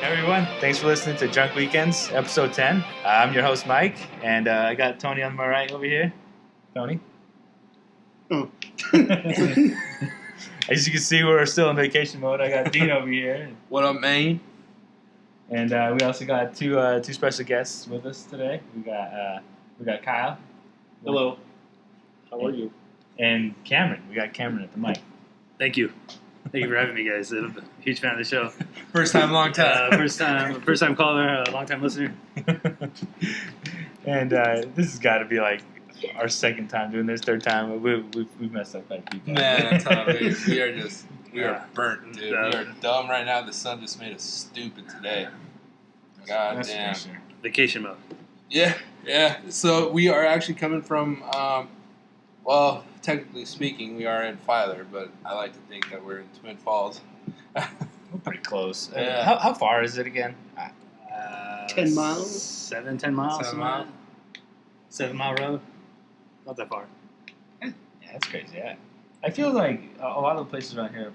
Everyone, thanks for listening to Drunk Weekends, episode 10. I'm your host, Mike, and I got Tony on my right over here. Tony? Oh. As you can see, we're still in vacation mode. I got Dean over here. What up, man? And we also got two special guests with us today. We got Kyle. Hello. How are you? And Cameron. We got Cameron at the mic. Thank you. Thank you for having me, guys. I'm a huge fan of the show. First time, long time. First time caller, long time listener. And this has got to be like our second time doing this, third time. We've messed up quite a few times. Man, I'm telling you, we are burnt, dude. We are dumb right now. The sun just made us stupid today. God damn. Sure. Vacation mode. Yeah. So we are actually coming from, well, technically speaking, we are in Filer, but I like to think that we're in Twin Falls. We're pretty close. Yeah. How far is it again? 10 miles? 10 miles. 7 miles. 7 mile road. Not that far. Yeah, that's crazy. Yeah, I feel like a lot of the places around here are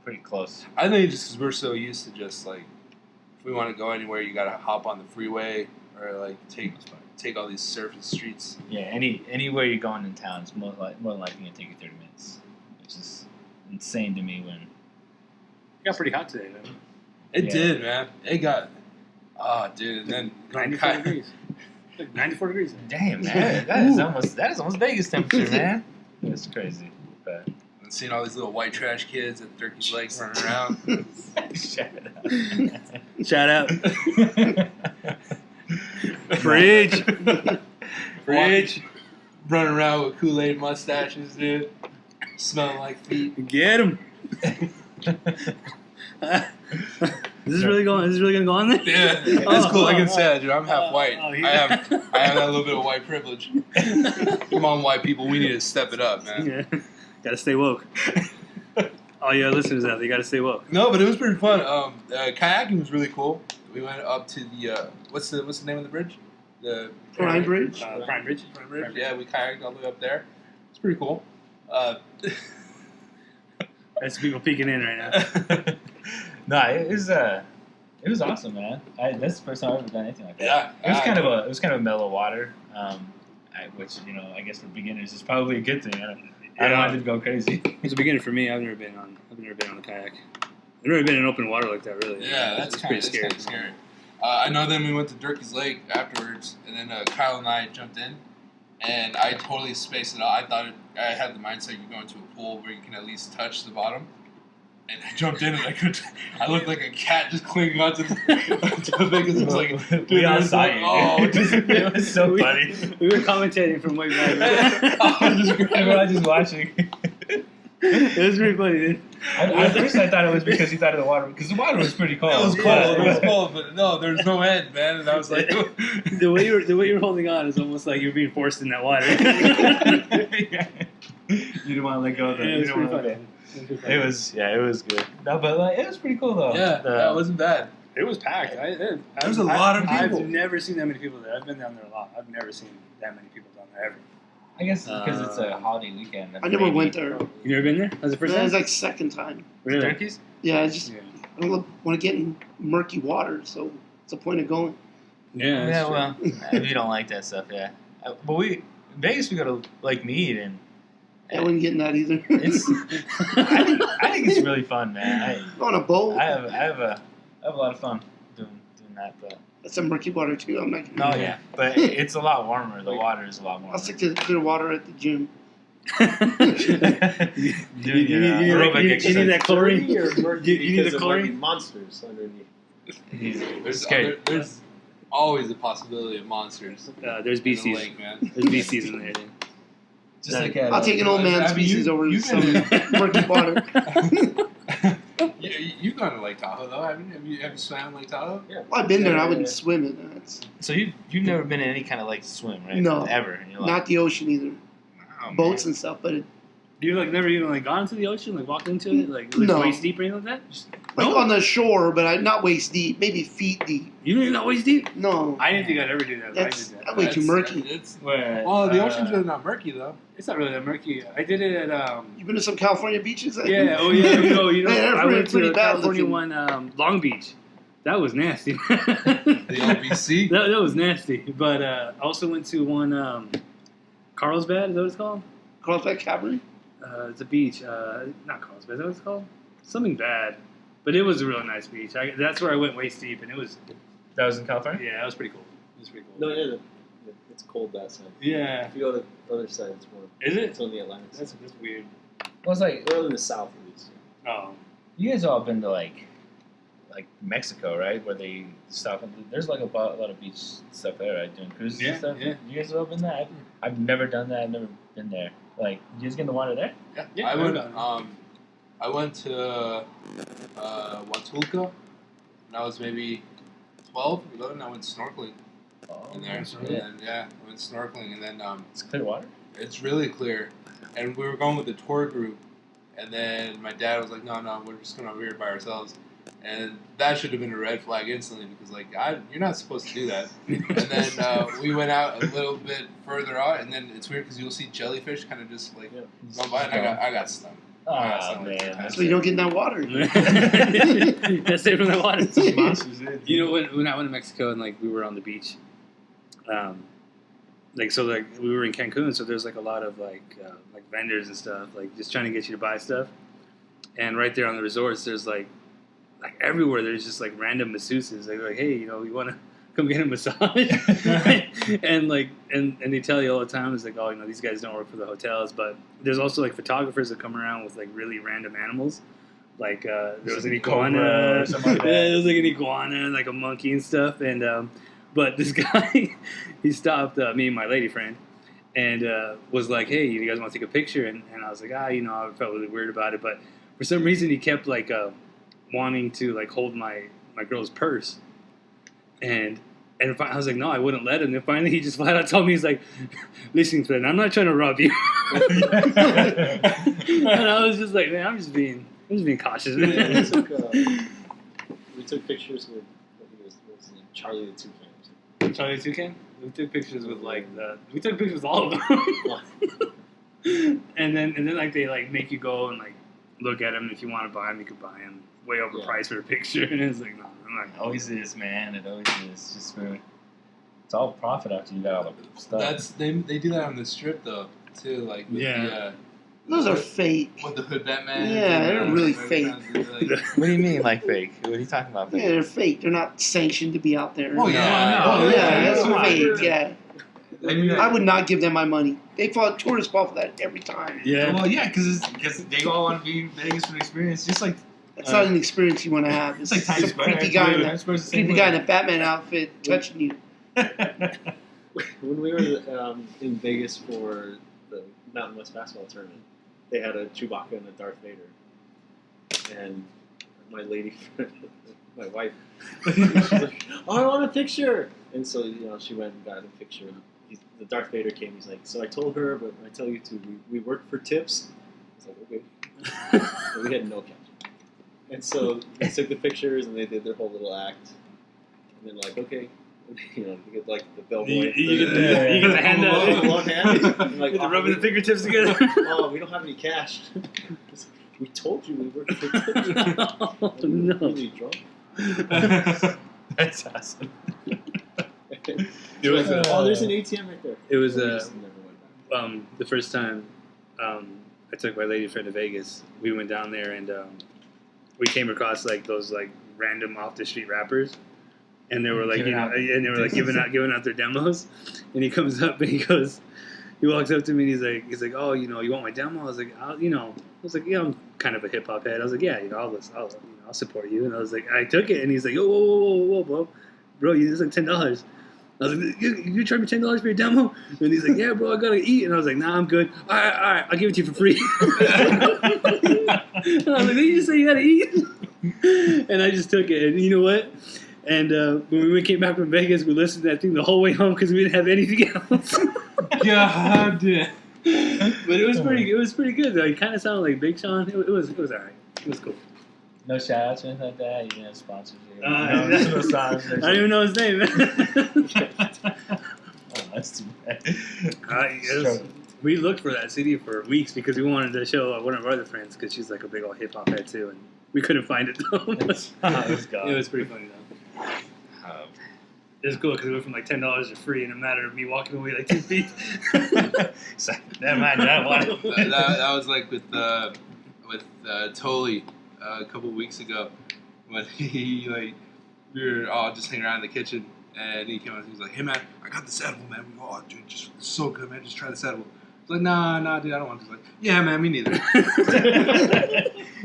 pretty close. I think just because we're so used to just like, if we want to go anywhere, you got to hop on the freeway or like take all these surface streets. Yeah, anywhere you're going in town, it's more than likely going to take you 30 minutes, which is insane to me. When It got pretty hot today, though. It Yeah. did, man. It got, dude, and then 94 degrees. Like 94 degrees. damn, man, that is almost Vegas temperature, man. That's crazy. But and seeing all these little white trash kids at Turkey's Lake running around. shout out. Shout out. Preach. Preach. Running around with Kool-Aid mustaches, dude. Smelling like feet. Get him. Is this really going to go on there? Yeah, it's cool. Like I said, dude, I'm half white. Yeah. I have that little bit of white privilege. Come on, white people, we need to step it up, man. Yeah. Gotta stay woke. All your listeners out there, you gotta stay woke. No, but it was pretty fun. Kayaking was really cool. We went up to the what's the name of the bridge? The Prime Bridge? Prime Bridge. Prime Bridge. Yeah, we kayaked all the way up there. It's pretty cool. That's people peeking in right now. No, it was awesome, man. That's the first time I've ever done anything like that. Yeah, It was kind of a mellow water, which I guess for beginners is probably a good thing. I don't want it to go crazy. It's a beginner for me. I've never been on a kayak. I've never been in open water like that, really. Yeah, that's pretty scary. That's scary. I know. Then we went to Durkee's Lake afterwards, and then Kyle and I jumped in, and I totally spaced it out. I thought I had the mindset you go into a pool where you can at least touch the bottom. And I jumped in and I looked like a cat just clinging onto the thing. It was like, dude, We all saw you. It was so funny. We were commentating from way back. We were all just watching. It was pretty funny, dude. At first I thought it was because he thought of the water, because the water was pretty cold. It was cold. It was cold, but no, there was no end, man. And I was like, the way you were holding on is almost like you're being forced in that water. Yeah. You didn't want to let go of that. Yeah, it was pretty funny. It was good. No, but it was pretty cool though. yeah, it wasn't bad. It was packed. There was a lot of people. I've never seen that many people there. I've been down there a lot. I've never seen that many people down there ever. I guess because it's a holiday weekend. I never went there. You never been there? That was the first That time? was like second time. Really? Turkeys? Yeah, I don't want to get in murky water, so what's the point of going? Yeah, that's true. Well, we don't like that stuff, yeah. But in Vegas we go to Lake Mead, and I wouldn't get in that either. I think it's really fun, man. On a boat. I have a lot of fun doing that, but That's a murky water too. I'm not. no, yeah, but it's a lot warmer. The water is a lot warmer. I'll stick to the clear water at the gym. Doing You need that chlorine? You need the chlorine? Monsters underneath. There's always a possibility of monsters. There's in the BCs. lake, man. There's BCs in there, dude. Just like I'll take an old man species over some murky water. You've gone to Lake Tahoe though, haven't you? Have you swam Lake Tahoe? Yeah. Well, I've been there. I wouldn't swim in that. So you've never been in any kind of lake to swim, right? No. Ever in your life? Not the ocean either. Wow, Boats man. and stuff, but You like never even like gone into the ocean, like walked into it, like No. waist deep or anything like that? Like No? on the shore, but not waist deep, maybe feet deep. You don't even know waist deep? No, I didn't think I'd ever do that. But I that's did that. that way too murky. Well, the ocean's really not murky though. It's not really that murky. I did it at You been to some California beaches? yeah, oh yeah, you know, Man, they're I went to pretty the bad California looking. one, Long Beach. That was nasty. The LBC. that was nasty. But I also went to one, Carlsbad. Is that what it's called? Carlsbad Cabaret. It's a beach. Not Carlsbad. Is that what it's called? Something bad. But it was a real nice beach. That's where I went waist deep, and it was. That was in California? Yeah, it was pretty cool. It was pretty cool. No, yeah, it's cold that side. Yeah. If you go to the other side, it's warm. Is it? It's on the Atlantic side. That's weird. Well, it's like, Or in the south, at least. Oh. you guys all been to like Mexico, right? Where they stop and there's like a lot of beach stuff there, right? Doing cruises Yeah, and stuff. yeah. You guys have all been there? I've never done that. I've never been there. Like, you guys get in the water there? Yeah, I went. I I went to Huatulco, and I was maybe 12, 11. I went snorkeling Oh, in there, that's and right. then, I went snorkeling, and then It's clear water? it's really clear. And we were going with the tour group, and then my dad was like, "No, we're just going over here by ourselves." And that should have been a red flag instantly because, like, you're not supposed to do that. And then we went out a little bit further out, and then it's weird because you'll see jellyfish kind of just like go by, and I got stung. Oh, man. So you don't get in that water. That's it from the water. Monsters, dude. You know, when I went to Mexico and like we were on the beach, like we were in Cancun, so there's like a lot of like vendors and stuff, like just trying to get you to buy stuff. And right there on the resorts, there's like everywhere there's just like random masseuses. They're like, hey, you know, you want to come get a massage? and they tell you all the time, it's like, oh, you know, these guys don't work for the hotels, but there's also like photographers that come around with like really random animals. Like there was an iguana, or something like that. yeah, there was like an iguana and like a monkey and stuff. And but this guy, he stopped me and my lady friend, and was like, "Hey, you guys want to take a picture?" And I was like, you know, I felt really weird about it, but for some reason he kept like wanting to like hold my girl's purse, and I was like, no, I wouldn't let him. And finally, he just flat out told me, he's like, listen, friend, I'm not trying to rob you. And I was just like, man, I'm just being cautious. We took pictures with, I think it was Charlie the Toucan. Charlie the Toucan? We took pictures with we took pictures with all of them. and then like they like make you go and like look at them. If you want to buy them, you could buy them. Way overpriced for a picture. And it's like, no, I'm not. It always is, man. It always is. Just for, it's all profit after you got all the stuff. They do that on the strip though too, like with Yeah. Those are fake. with the Hood Batman. Yeah, they're really fake. What do you mean, like fake? What are you talking about? Yeah, Fake? they're fake. They're not sanctioned to be out there. Oh yeah, Oh yeah, that's come on. fake. Yeah, I mean, I would not give them my money. Tourists fall for that every time. Yeah. well, yeah, because they all want to be in Vegas for the experience, just like That's not an experience you want to have. it's like Times some Square. creepy guy in Times Square's the same creepy guy in way. a Batman outfit touching you. When we were in Vegas for the Mountain West basketball tournament, they had a Chewbacca and a Darth Vader. And my lady friend, my wife, she's like, oh, I want a picture. And so, you know, she went and got a picture. The Darth Vader came. He's like, so I told her, but I tell you too, we work for tips. I was like, okay. But we had no cash. And so they took the pictures and they did their whole little act. And then like, okay, you know, you get like the bellboy. You get the hand out. Long hand. And, like, Get the rubbing the fingertips together. oh, we don't have any cash. We told you we work for tips. Oh, I'm no. really drunk. That's awesome. It was, oh, there's an ATM right there. It was We just never went back. the first time I took my lady friend to Vegas. We went down there and we came across like those like random off the street rappers, and they were like Giving out and they were like giving out their demos. And he comes up and he walks up to me and he's like, oh, you know, you want my demo? I was like, yeah, I'm kind of a hip hop head. I was like, yeah, you know, I'll support you. And I was like, I took it, and he's like, oh, whoa, bro, it's like $10. I was like, you charge me $10 for your demo? And he's like, yeah, bro, I gotta eat. And I was like, nah, I'm good. All right, I'll give it to you for free. And I was like, did you just say you gotta eat? And I just took it, and you know what? And when we came back from Vegas, we listened to that thing the whole way home because we didn't have anything else. God, But it was pretty. It was pretty good though. He kind of sounded like Big Sean. It was alright. It was cool. No shout outs or anything like that? You didn't have sponsors? No songs. I don't even know his name. Oh, that's too bad. We looked for that CD for weeks because we wanted to show one of our other friends because she's like a big old hip hop head too, and we couldn't find it though. It was pretty funny though. It was cool because it went from like $10 to free in a matter of me walking away like 2 feet. It's like, never mind, I want it. that was like with Tolly a couple weeks ago when he like we were all just hanging around in the kitchen and he came out and he was like, "Hey man, I got this edible, man." We go, "Oh dude, just it's so good, man. Just try this edible." It's like, nah, dude, I don't want this. Like, yeah, man, me neither.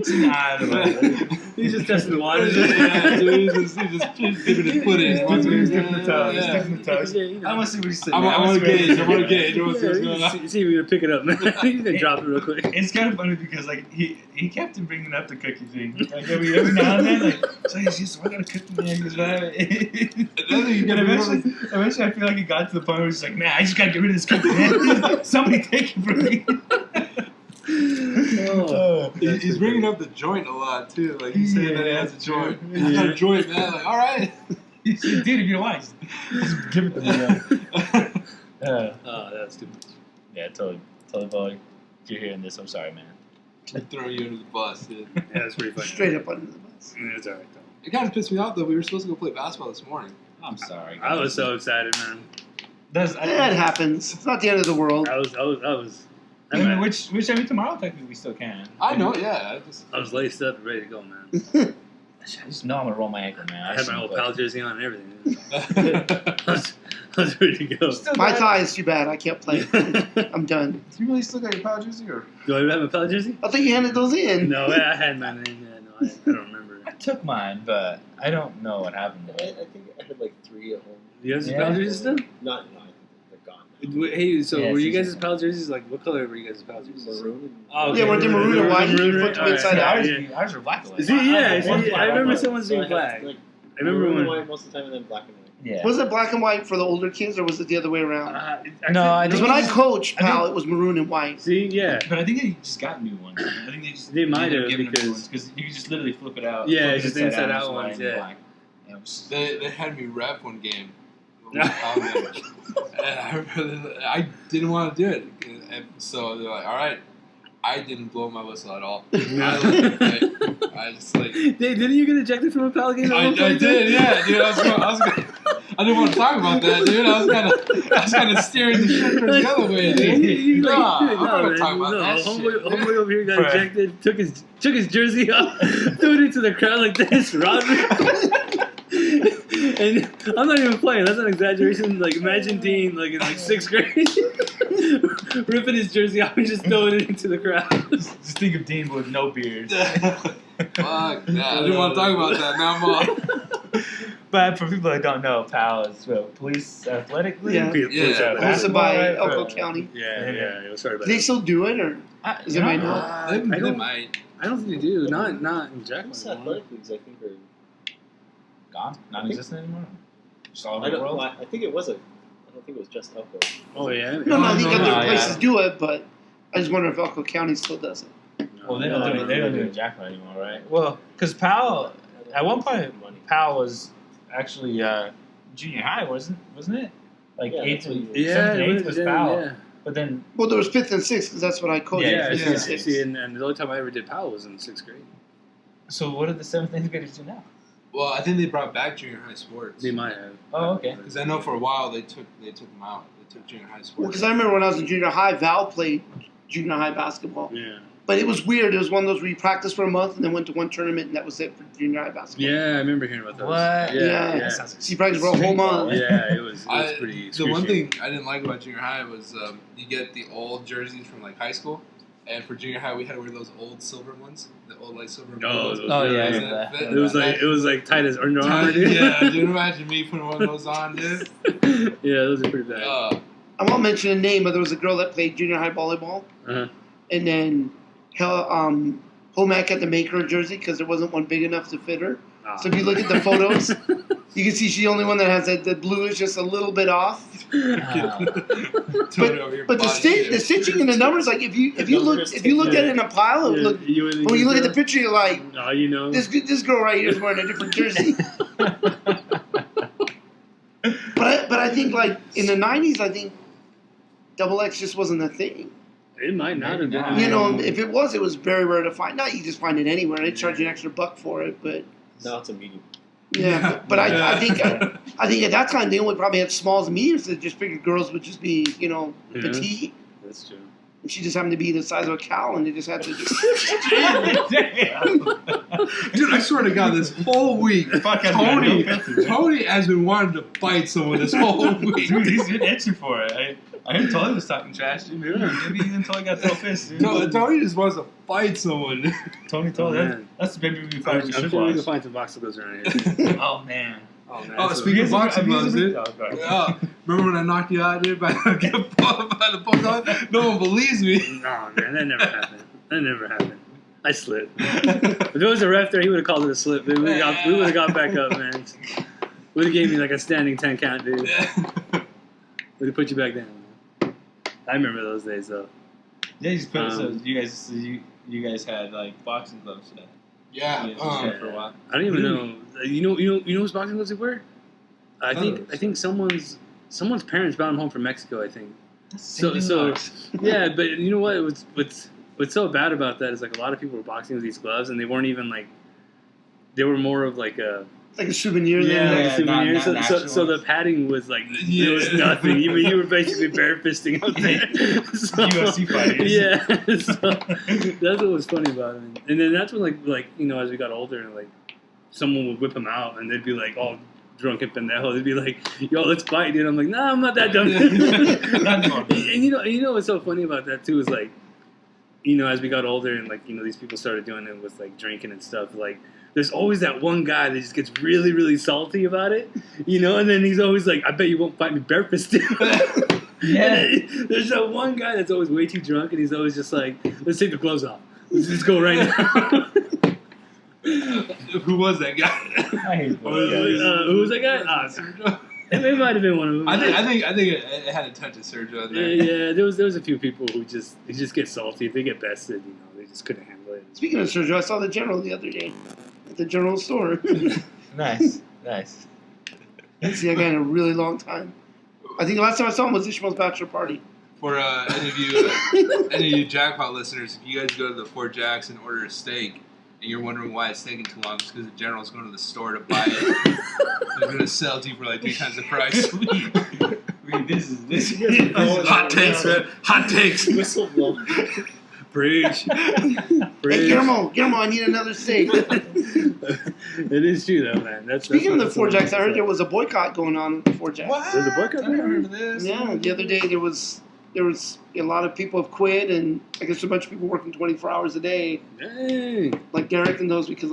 Nah, I don't know. He's just testing the water. Yeah, dude, he's just dipping his foot in. He's dipping the toe. He's Yeah. dipping the toes. Yeah, you know. I want to see what he's saying. I want to gauge. I want to gauge. I want to see what's going Yeah, on. see if you're gonna pick it up, man. He's gonna drop it real quick. It's kind of funny because like he kept on bringing up the cookie thing. Like every now and then, like, so he's just, I got a cookie, man. He's right. And eventually, I feel like he got to the point where he's like, man, I just gotta get rid of this cookie, man. Somebody take it from me. He's bringing up the joint a lot too. Like he's saying that he has a joint. He's got a joint, man. Like, all right. He said, dude, if you don't want, just give it to me. Man. Oh, that's too much. Yeah, totally, boy. If you're hearing this, I'm sorry, man. I'm throwing you under the bus, dude. Yeah, that's pretty funny. Straight up under the bus. Yeah, it's alright though. It kind of pissed me off though. We were supposed to go play basketball this morning. I'm sorry. I was so excited, man. Yeah, it happens. It's not the end of the world. I was. I mean, which I mean, tomorrow technically we still can. I know, yeah. I was laced up and ready to go, man. I just know I'm gonna roll my ankle, man. I had my old pal jersey on and everything. I I was ready to go. My thigh is too bad. I can't play. I'm done. Do you really still got your pal jersey, or? Do I have a pal jersey? I thought you handed those in. No, I had mine. Yeah, no, I don't remember. I took mine, but I don't know what happened to I it. think I had like 3 at home. You guys' Yeah. pal jerseys still? No, I think they're gone. Hey, so Yeah, were you it's guys' pal jerseys like? What color were you guys' pal jerseys? Maroon. And Oh, Yeah, weren't they maroon and white? You put them inside out. Ours were black and white. See, yeah, see, One's black, I remember one's white. someone's doing black. Like, I remember maroon and when. white most of the time, and then black and white. Yeah. Was it black and white for the older kids, or was it the other way around? No, I Because think when I it's- coached, I think- pal, it was maroon and white. See, yeah. But I think they just got new ones. I think they just They might ended up have, giving them because- new ones because you could just literally flip it out. Yeah, flip it just inside out it's white ones, and yeah. black. And it was- They had me ref one game. And I didn't want to do it. And so they're like, all right. I didn't blow my whistle at all. I just like. Didn't you get ejected from a pal game? I did, yeah, dude. I didn't want to talk about that, dude. I was kind of steering the shit towards the other way, dude. Nah, I'm not gonna talk about that shit. Homeboy over here got Right. ejected. Took his jersey off, threw it into the crowd like this. Rodman. And I'm not even playing. That's an exaggeration. Like, imagine Dean, like in like 6th grade, ripping his jersey off and just throwing it into the crowd. Just think of Dean with no beard. Fuck, yeah, I didn't want to talk about that. Now I'm on. But for people that don't know, PAL is police athletic league. Yeah. Yeah. Hosted by Right, Elko right. County. Yeah. Sorry about Do they that. still do it, or is it right now? They I don't- might. I don't think they do. Not in Jackson. Most athletic leagues, I think, are. Gone? Non-existent anymore? Just all I over the don't. world? Well, I think it was a. I don't think it was just Elko. Oh yeah. No, I think no, other no, places yeah. do it, but I just wonder if Elko County still does it. Well, they No, don't do it. They don't do it in Jackman anymore, right? Well, because PAL, at one point, PAL was actually junior high, wasn't it? Like Yeah, 8th that's what and you- 7th and 8th was PAL. Yeah. But then, Well, there was 5th and 6th because that's what I coached. Yeah, 5th yeah, and yeah. 6th. See, and the only time I ever did PAL was in 6th grade. so what did the 7th and 8th graders do now? Well, I think they brought back junior high sports. They might have. Oh, okay. Because I know for a while they took them out. They took junior high Well, sports. because I remember when I was in junior high, Val played junior high basketball. Yeah. But it was weird. It was one of those where you practiced for a month and then went to one tournament and that was it for junior high basketball. Yeah, I remember hearing about those. What? Yeah. Yeah. Yeah. Sounds like So you practiced for a whole month. Yeah, it was I- pretty. the one excruciating. thing I didn't like about junior high was you get the old jerseys from like high school, and for junior high we had to wear those old silver ones, the old like silver. Oh, ones. those Oh, yeah, Doesn't yeah. it fit? It was like tight as Under Armour, dude. Yeah, dude, imagine me putting one of those on, dude. Yeah, those are pretty bad. I won't mention a name, but there was a girl that played junior high volleyball. Uh-huh. And then Homac had to make her a jersey because there wasn't one big enough to fit her. Ah. So if you look at the photos, You can see she's the only one that has the blue is just a little bit off. But the stitching and the numbers, like if you looked at it in a pile, when you look at the picture, you're like, oh, you know, this girl right here is wearing a different jersey. But I think like in the '90s, I think XX just wasn't a thing. It might not have been. You know, if it was very rare to find. Not you just find it anywhere. They charge you an extra $1 for it, but now it's a medium. Yeah, but I think at that time they only probably had smalls and mediums. So they just figured girls would just be petite. That's true. And she just happened to be the size of a cow, and they just had to. Dude, I swear to God, this whole week, Tony has been wanting to fight someone this whole week. Dude, he's been itching for it. I heard Tony was talking trash, dude. Maybe even Tony got so pissed, dude. Tony just wants to fight someone. Tony told that's the baby we fight. I'm sure we can find some boxing gloves around here. Oh man. Oh, speaking of boxing gloves, dude. Remember when I knocked you out, dude, by the post? No one believes me. No, man, that never happened. I slipped. If there was a ref there, he would have called it a slip. Dude. We would have got back up, man. Would have gave me like a standing 10 count, dude. Would have put you back down, man. I remember those days, though. Yeah, you guys had like boxing gloves. Yeah. For a while. I don't even know. You know whose boxing gloves they were? I think someone's parents brought them home from Mexico. I think. So yeah, but you know what? What's so bad about that is like a lot of people were boxing with these gloves, and they weren't even like. They were more of like a. Like a souvenir. Yeah, a souvenir. Not so the padding was like it was nothing. You were basically bare fisting out there. UFC fighters. Yeah, so that's what was funny about it. And then that's when like as we got older and like someone would whip them out and they'd be like all drunk and pendejo. They'd be like, "Yo, let's fight, dude." I'm like, "Nah, I'm not that dumb." And you know what's so funny about that too is like, as we got older and like these people started doing it with like drinking and stuff like. There's always that one guy that just gets really, really salty about it, and then he's always like, I bet you won't fight me barefisted. Yeah. There's that one guy that's always way too drunk, and he's always just like, let's take the gloves off. Let's just go right now. Who was that guy? I hate those guys. Who was that guy? Sergio. It might have been one of them. I think it had a touch of Sergio there. Yeah, there was a few people who just get salty. If they get bested, they just couldn't handle it. Speaking of Sergio, I saw the General the other day. At the General store. Nice. I haven't seen that guy in a really long time. I think the last time I saw him was Ishmael's bachelor party. For any of you Jackpot listeners, if you guys go to the Fort Jacks and order a steak, and you're wondering why it's taking too long, it's because the General's going to the store to buy it. They're going to sell it to you for like 3 times the price. This is hot takes, man. Hot takes. Whistleblower. Preach. Hey, Guillermo, I need another steak. It is true, though, man. Speaking of the Fort Jacks, I heard there was a boycott going on at the Fort Jacks. What? There's a boycott. I never heard of this. Yeah, the other day there was a lot of people have quit, and I guess a bunch of people working 24 hours a day. Dang. Like Derek and those, because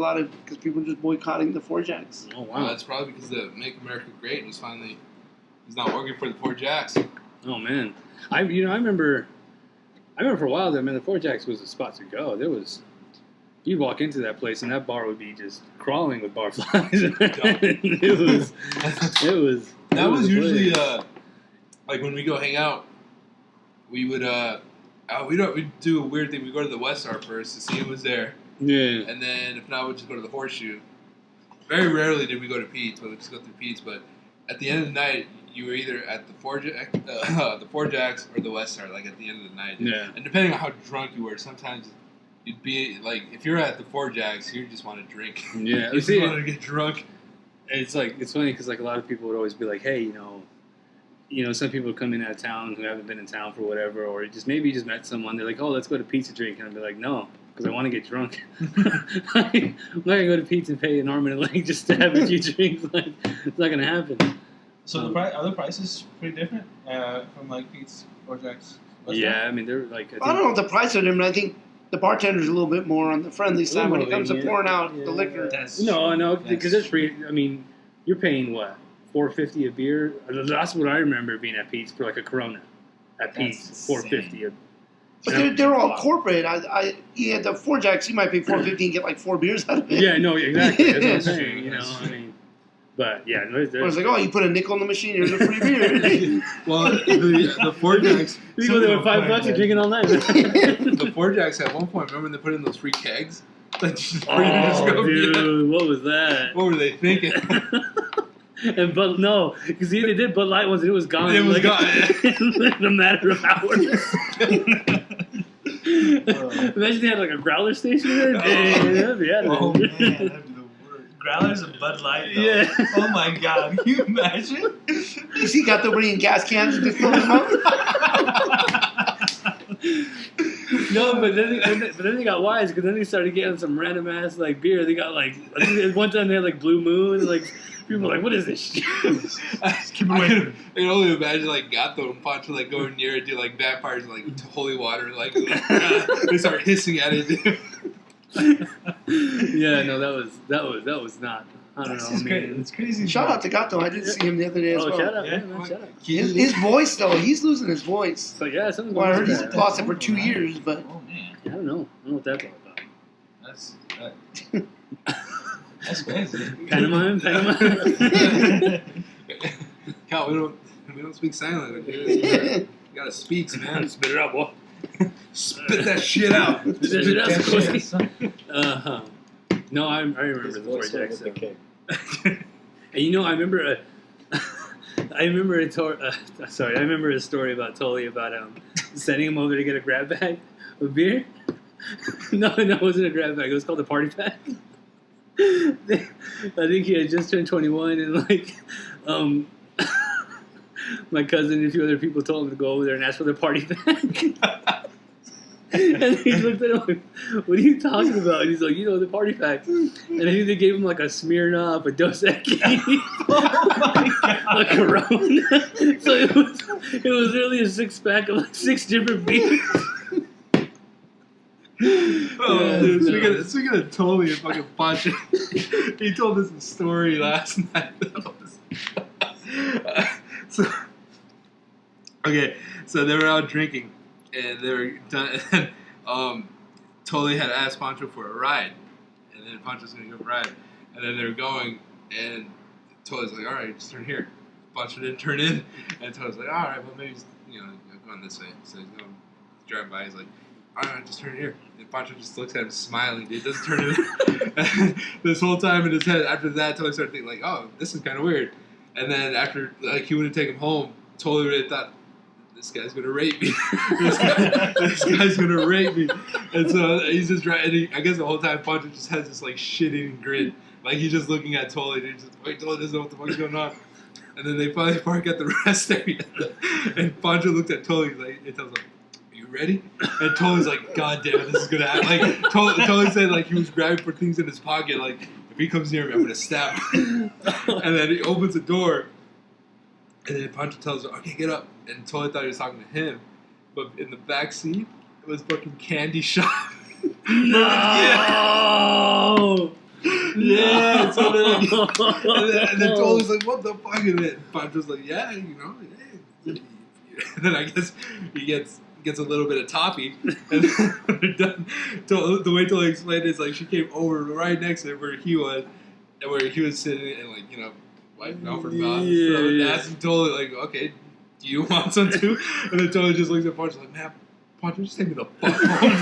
people are just boycotting the Fort Jacks. Oh, wow. Well, that's probably because the Make America Great he's not working for the Fort Jacks. Oh, man. I remember for a while there, man, the Fort Jacks was a spot to go. You'd walk into that place and that bar would be just crawling with barflies. It was usually like when we go hang out, we would we'd do a weird thing. We go to the West Star first to see who was there. Yeah. And then if not, we'd just go to the Horseshoe. Very rarely did we go to Pete's, but we'd just go through Pete's. But at the end of the night, you were either at the Fort Jacks or the West Star, like at the end of the night. Yeah. And depending on how drunk you were, sometimes you'd be like, if you're at the Fort Jacks, you just want to drink. Yeah. You just want to get drunk. It's funny because like a lot of people would always be like, hey, some people would come in out of town who haven't been in town for whatever, or maybe you just met someone. They're like, oh, let's go to pizza drink, and I'd be like, no, because I want to get drunk. I'm not gonna go to pizza and pay an arm and a leg just to have a few drinks. Like, it's not gonna happen. So are the prices pretty different from like Pete's or Jack's? Yeah, I mean they're like. I don't know what the price of them, but I think the bartender's a little bit more on the friendly side when it comes to pouring out the liquor. No, because it's free. I mean, you're paying what? $4.50 a beer. That's what I remember being at Pete's for like a Corona. At Pete's, $4.50. But they're all corporate. The Fort Jacks, you might pay $4.50 and get like 4 beers out of it. Yeah, no, exactly. That's what I'm saying. I mean, But yeah, no, I was like, oh, you put a nickel in the machine, here's a free beer. Well, the Ford Jacks, you go there with $5, you're drinking all night. the Ford Jacks at one point. Remember when they put in those free kegs? Like, just Oh, dude, what was that? What were they thinking? And but no, because they did Bud Light once and it was gone. It was gone. In a matter of hours. Imagine they had like a growler station there. Dang, that'd be out of Oh there. man, that'd be the worst. Growlers of Bud Light, though. Yeah. Oh my god, can you imagine? You see, got the bringing gas cans and just fill them up. No, but then they got wise because then they started getting some random ass like beer. They got like I think one time they had like Blue Moon. And, like people were like, "What is this shit?" Keep I away. can only imagine like Gato and Pancho like going near it, do like vampires like holy water, like they start hissing at it. Dude. Yeah, no, that was not. I don't That's know. just great. It's crazy. Shout out to Gato. I did see him the other day as Oh, well. shout out, Yeah. man, shout out. His voice, though, he's losing his voice. So yeah, something's Well, I going heard on. he's With lost it for 2 years, but Oh man, I don't know. I don't know what that's all about. That's crazy. Pantomime. Cal, we don't speak sign language. You gotta speak, man. Spit it out, boy. Spit that shit out. Spit it out, That Sikorsky. shit, son. No, I remember His the voice Ford went with the Jacks. keg. And you know, I remember I remember a story about Tully about sending him over to get a grab bag of beer. No, it wasn't a grab bag. It was called a party pack. I think he had just turned 21, and like, my cousin and a few other people told him to go over there and ask for the party pack. And he looked at him like, "What are you talking about?" And he's like, "The party pack." And I think they gave him like a Smirnoff, a Dos Equis, Oh my a god. Corona. So it was really a 6-pack of like 6 different beers. Oh, Yeah, dude, no. speaking of Tully and fucking Pancho, he told us a story last night. So they were out drinking, and they were done. And Tully had asked Pancho for a ride, and then Pancho's gonna give a ride, and then they were going, and Tully's like, "All right, just turn here." Pancho didn't turn in, and Tully's like, "All right, well maybe he's, going this way." So he's going driving by. He's like, "All right, just turn here." And Pancho just looks at him smiling, dude. Doesn't turn it. And this whole time in his head, after that, Tully started thinking, like, oh, this is kind of weird. And then after, like, he wouldn't take him home, Tully would have thought, this guy's going to rape me. this guy's going to rape me. And so he's just driving. I guess the whole time, Pancho just has this, like, shit-eating grin. Like, he's just looking at Tully, dude. Just, wait, Tully doesn't know what the fuck's going on. And then they finally park at the rest area. And Pancho looks at Tully, like, it tells him, ready? And Tully's like, God damn it, this is gonna happen. Like Tully said, like he was grabbing for things in his pocket. Like if he comes near me, I'm gonna stab him. And then he opens the door, and then Pancho tells her, "Okay, get up." And Tully thought he was talking to him, but in the back seat it was fucking Candy Shop. No. Yeah. So then, and then Tully's like, "What the fuck?" And then Pancho's like, "Yeah, hey." And then I guess he gets a little bit of toppy, and then when they're done, the way Tully explained it is like she came over right next to him where he was, and where he was sitting and like wiping off her mouth. Yeah, So yeah. asking Tully like, "Okay, do you want some too?" And then Tully just looks at Pancho like, "Man, Pancho, just take me the fuck home,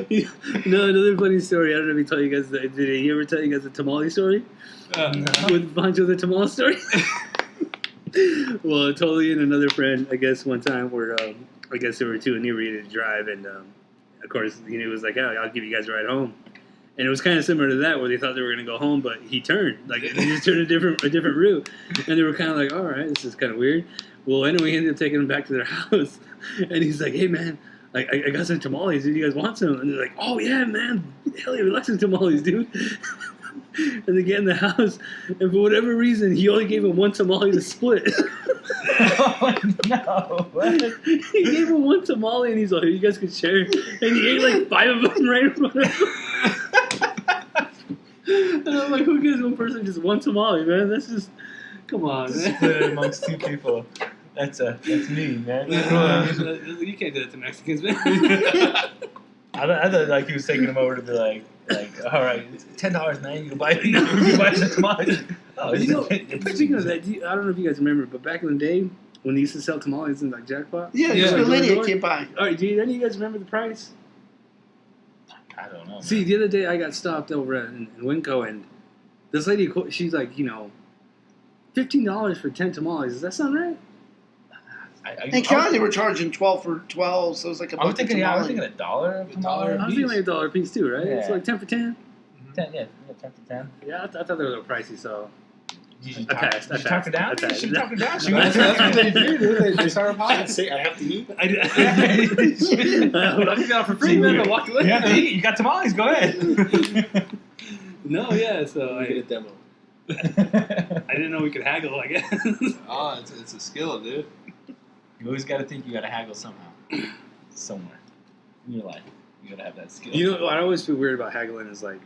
dude." No, another funny story. I don't know if he told you guys. Did he ever tell you guys the tamale story? With Pancho the tamale story? Well, Tully and another friend, I guess one time were, I guess they were too inebriated to drive, and of course, he was like, "Oh, I'll give you guys a ride home." And it was kind of similar to that, where they thought they were going to go home, but he turned, like he just turned a different route, and they were kind of like, "All right, this is kind of weird." Well, anyway, we ended up taking them back to their house, and he's like, "Hey, man, I got some tamales. Do you guys want some?" And they're like, "Oh yeah, man, hell yeah, we like some tamales, dude." And they get in the house, and for whatever reason, he only gave him one tamale to split. Oh no! What? He gave him one tamale, and he's like, "You guys can share." And he ate like 5 of them right in front of him. And I'm like, who gives one person just one tamale, man? That's just, come on, man. Split it amongst 2 people. That's me, man. You can't do that to Mexicans, man. I thought like he was taking him over to be like, Like, all right, it's $10, man. You can buy some tamales. Oh, You know, speaking of that, I don't know if you guys remember, but back in the day when they used to sell tamales in like Jackpot. Yeah, Yeah. the lineage can't buy. All right, do any of you guys remember the price? I don't know. See, the other day I got stopped over in Winco, and this lady, she's like, $15 for 10 tamales. Does that sound right? In Canada, they were charging 12 for 12, so it was like a I was bucket thinking, tamale. $1 of tamale. I was thinking like $1 a piece too, right? Yeah. It's like 10 for 10. 10, yeah, 10 for 10. Yeah, I thought they were a little pricey, so Did you I passed. Did you talk her down? I passed. You should talk her down. She That's went what they do, dude. They start a I pot. say I have to eat. I got it for free, man. I walked away. You have to eat. You got tamales. Go ahead. No, yeah. So We get a I demo. didn't know we could haggle. I guess. Oh, it's a skill, dude. You always got to think you got to haggle somehow, somewhere in your life. You got to have that skill. You know, what I always feel weird about haggling is like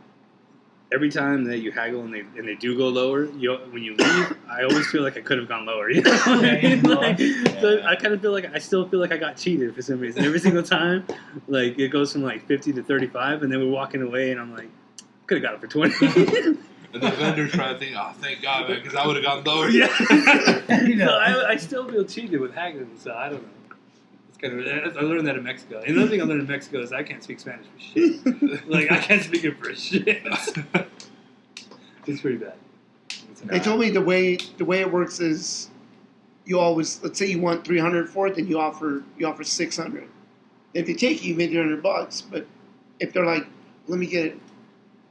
every time that you haggle and they do go lower, when you leave, I always feel like I could have gone lower. You know what I mean? Like, so I kind of feel like I still feel like I got cheated for some reason. Every single time, like it goes from like 50 to 35, and then we're walking away, and I'm like, could have got it for 20. And the vendor's trying to think, oh, thank God, man, because I would have gone lower. Yeah. You know. So I still feel cheated with haggling, so I don't know. It's kind of, I learned that in Mexico. And another thing I learned in Mexico is I can't speak Spanish for shit. Like, I can't speak it for shit. It's pretty bad. They told me the way it works is you always, let's say you want 300 for it, then you offer 600. If they take you, you made $300. But if they're like, let me get it,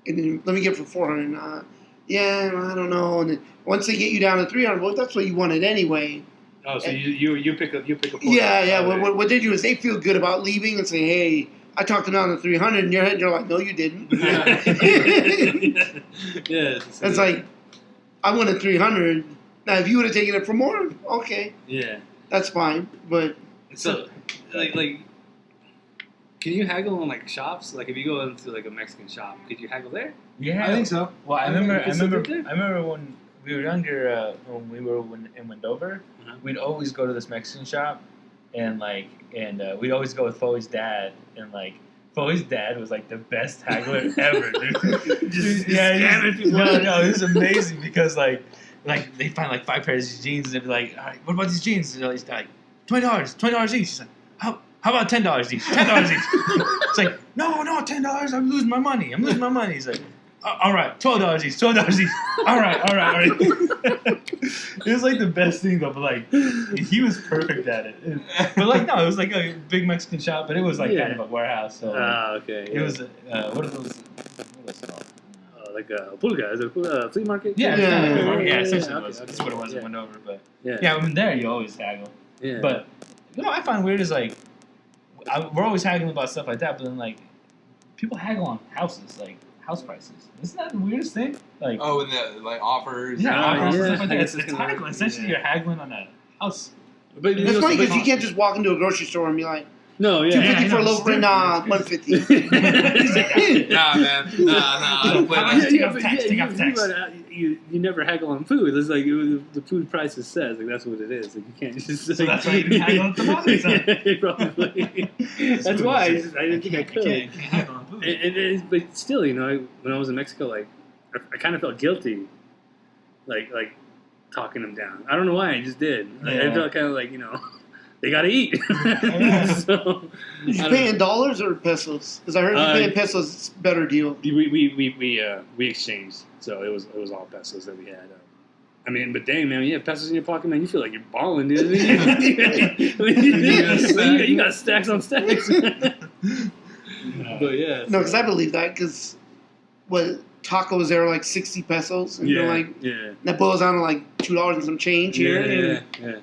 and then let me get it for 400. Yeah, I don't know. And then once they get you down to 300, well, that's what you wanted anyway. Oh, so you pick up portion. Yeah. Oh, What they do is they feel good about leaving and say, hey, I talked them down to 300. In your head, you're like, no, you didn't. Yeah. It's like, I wanted 300. Now, if you would have taken it for more, okay, yeah. that's fine. But So, like, can you haggle in like shops? Like, if you go into like a Mexican shop, could you haggle there? Yeah, I think so. Well, I I remember when we were younger, when we were in Wendover, we'd always go to this Mexican shop, and we'd always go with Foey's dad, and like Foey's dad was like the best haggler ever, dude. No, it was amazing because like they find like 5 pairs of jeans, and they'd be like, all right, what about these jeans? And they're like $20 each. He's like, how about $10 each? $10 each. It's like, no, $10. I'm losing my money. He's like, all right, $12 each. All right. It was like the best thing though, but like he was perfect at it. But like no, it was like a big Mexican shop, but it was like kind of a warehouse. So Okay. it was what are those? What was it called? Like a pulga, is it a flea market? Yeah, Yeah. essentially Okay, was. okay. That's what it was Yeah. in Wendover. But Yeah. yeah, I mean there you always haggle. Yeah. But I find weird is like we're always haggling about stuff like that, but then like people haggle on houses, like house prices. Isn't that the weirdest thing? Like Oh, and the like offers. yeah, offers and stuff like that. Yeah. It's haggling. Essentially, you're haggling on a house. But it's funny because you can't just walk into a grocery store and be like, No, yeah. $250 for a loaf of bread, nah, $150. Nah, man. Nah. I don't play that. Take off tax. You never haggle on food. It's like the food price is set. Like that's what it is. Like you can't just. So that's why you didn't haggle on tamales, huh? Yeah, probably. That's why I didn't think I could. You can't haggle on food. But still, when I was in Mexico, like I kind of felt guilty, like talking them down. I don't know why. I just did. I felt kind of like they gotta eat. So, Did you pay in dollars or pesos? Because I heard if you pay in pesos, it's a better deal. we exchanged, so it was all pesos that we had. I mean, but dang, man, when you have pesos in your pocket, man, you feel like you're balling, dude. You got stacks on stacks. But yeah. No, because I believe that, because tacos there are like 60 pesos, and you're like, that boils down to like $2 and some change here. Yeah.